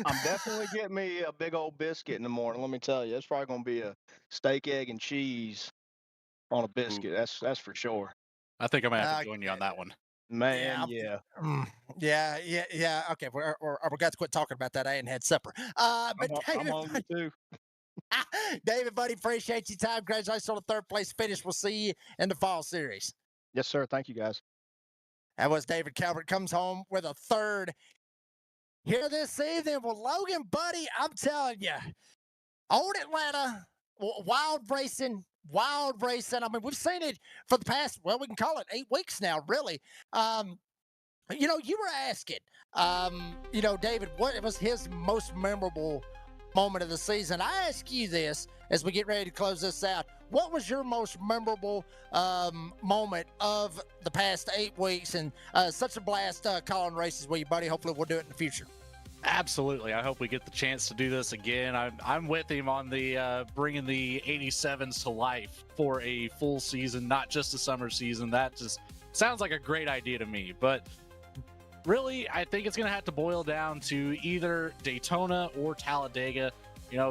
I'm definitely getting me a big old biscuit in the morning. Let me tell you, it's probably going to be a steak, egg, and cheese on a biscuit. That's for sure. I think I'm gonna have to join you on that one. Man, yeah. Yeah. Okay, we got to quit talking about that. I ain't had supper. But I'm hungry too. David, buddy, appreciate your time. Congratulations on the 3rd place finish. We'll see you in the fall series. Yes, sir. Thank you, guys. That was David Calvert. Comes home with a 3rd here this evening. Well, Logan, buddy, I'm telling you, old Atlanta, wild racing. I mean, we've seen it for the past, well, we can call it 8 weeks now, really. You were asking, David, what was his most memorable moment of the season? I ask you this as we get ready to close this out. What was your most memorable moment of the past 8 weeks? And such a blast calling races with you, buddy. Hopefully we'll do it in the future. Absolutely. I hope we get the chance to do this again. I'm with him on the bringing the 87s to life for a full season, not just a summer season. That just sounds like a great idea to me. But really, I think it's going to have to boil down to either Daytona or Talladega.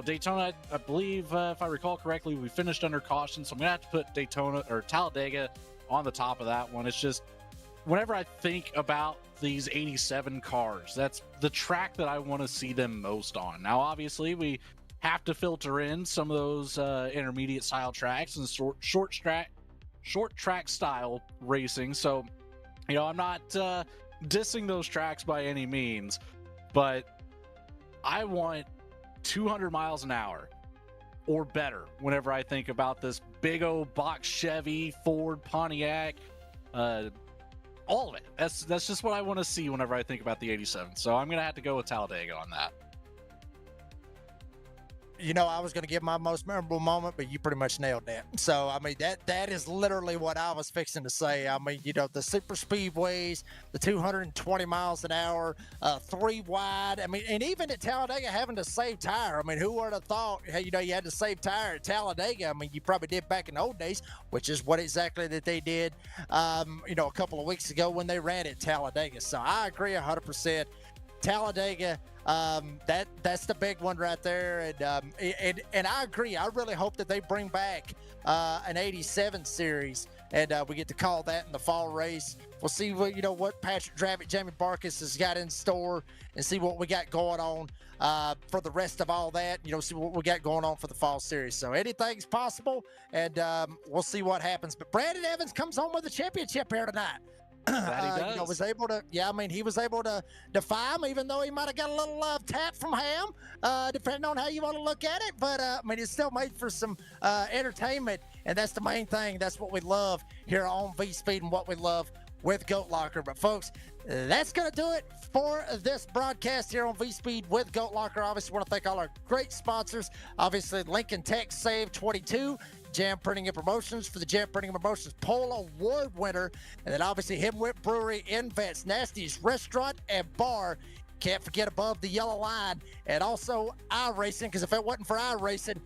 Daytona, I believe, if I recall correctly, we finished under caution. So I'm going to have to put Daytona or Talladega on the top of that one. It's just, whenever I think about these 87 cars, that's the track that I want to see them most on. Now, obviously, we have to filter in some of those intermediate style tracks and short track style racing. So, I'm not dissing those tracks by any means, but I want 200 miles an hour or better whenever I think about this big old box Chevy, Ford, Pontiac, all of it. That's just what I want to see whenever I think about the 87. So I'm going to have to go with Talladega on that. I was going to give my most memorable moment, but you pretty much nailed that. So, I mean, that is literally what I was fixing to say. I mean, the super speedways, the 220 miles an hour, 3 wide. I mean, and even at Talladega having to save tire. I mean, who would have thought, you had to save tire at Talladega? I mean, you probably did back in the old days, which is what exactly that they did, a couple of weeks ago when they ran at Talladega. So I agree 100%. Talladega, that's the big one right there, and I agree. I really hope that they bring back an 87 series, and we get to call that in the fall race. We'll see what Patrick Dravitt, Jamie Barkas has got in store, and see what we got going on for the rest of all that. See what we got going on for the fall series. So anything's possible, and we'll see what happens. But Brandon Evans comes home with a championship here tonight. That he does. Was able to, he was able to defy him, even though he might have got a little tap from Ham, depending on how you want to look at it. But it still made for some entertainment, and that's the main thing. That's what we love here on V Speed and what we love with Goat Locker. But folks, that's going to do it for this broadcast here on V Speed with Goat Locker. Obviously, want to thank all our great sponsors. Obviously, Lincoln Tech Save 22. Jam Printing and Promotions for the Jam Printing and Promotions Pole Award winner. And then obviously Hemwit Brewery, Invets, Nasty's Restaurant and Bar. Can't forget Above the Yellow Line. And also iRacing, because if it wasn't for iRacing,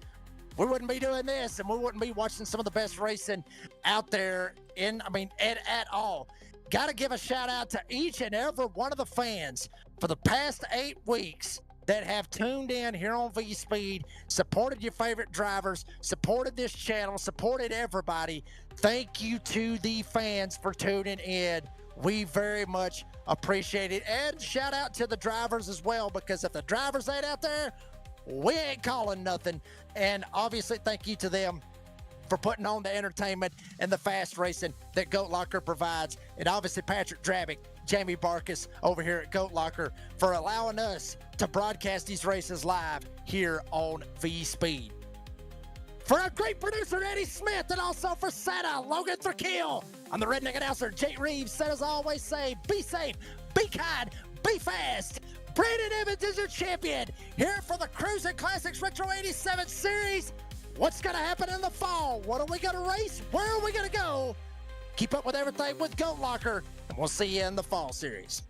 we wouldn't be doing this, and we wouldn't be watching some of the best racing out there at all. Got to give a shout out to each and every one of the fans for the past 8 weeks that have tuned in here on V Speed, supported your favorite drivers, supported this channel, supported everybody. Thank you to the fans for tuning in. We very much appreciate it. And shout out to the drivers as well, because if the drivers ain't out there, we ain't calling nothing. And obviously, thank you to them for putting on the entertainment and the fast racing that Goat Locker provides. And obviously, Patrick Dravick, Jamie Barkas over here at Goat Locker for allowing us to broadcast these races live here on V Speed. For our great producer, Eddie Smith, and also for Santa, Logan Thurkill, I'm the redneck announcer, Jake Reeves. Said as I always say, be safe, be kind, be fast. Brandon Evans is your champion here for the Cruisin Classics Retro 87 Series. What's going to happen in the fall? What are we going to race? Where are we going to go? Keep up with everything with Goat Locker, and we'll see you in the fall series.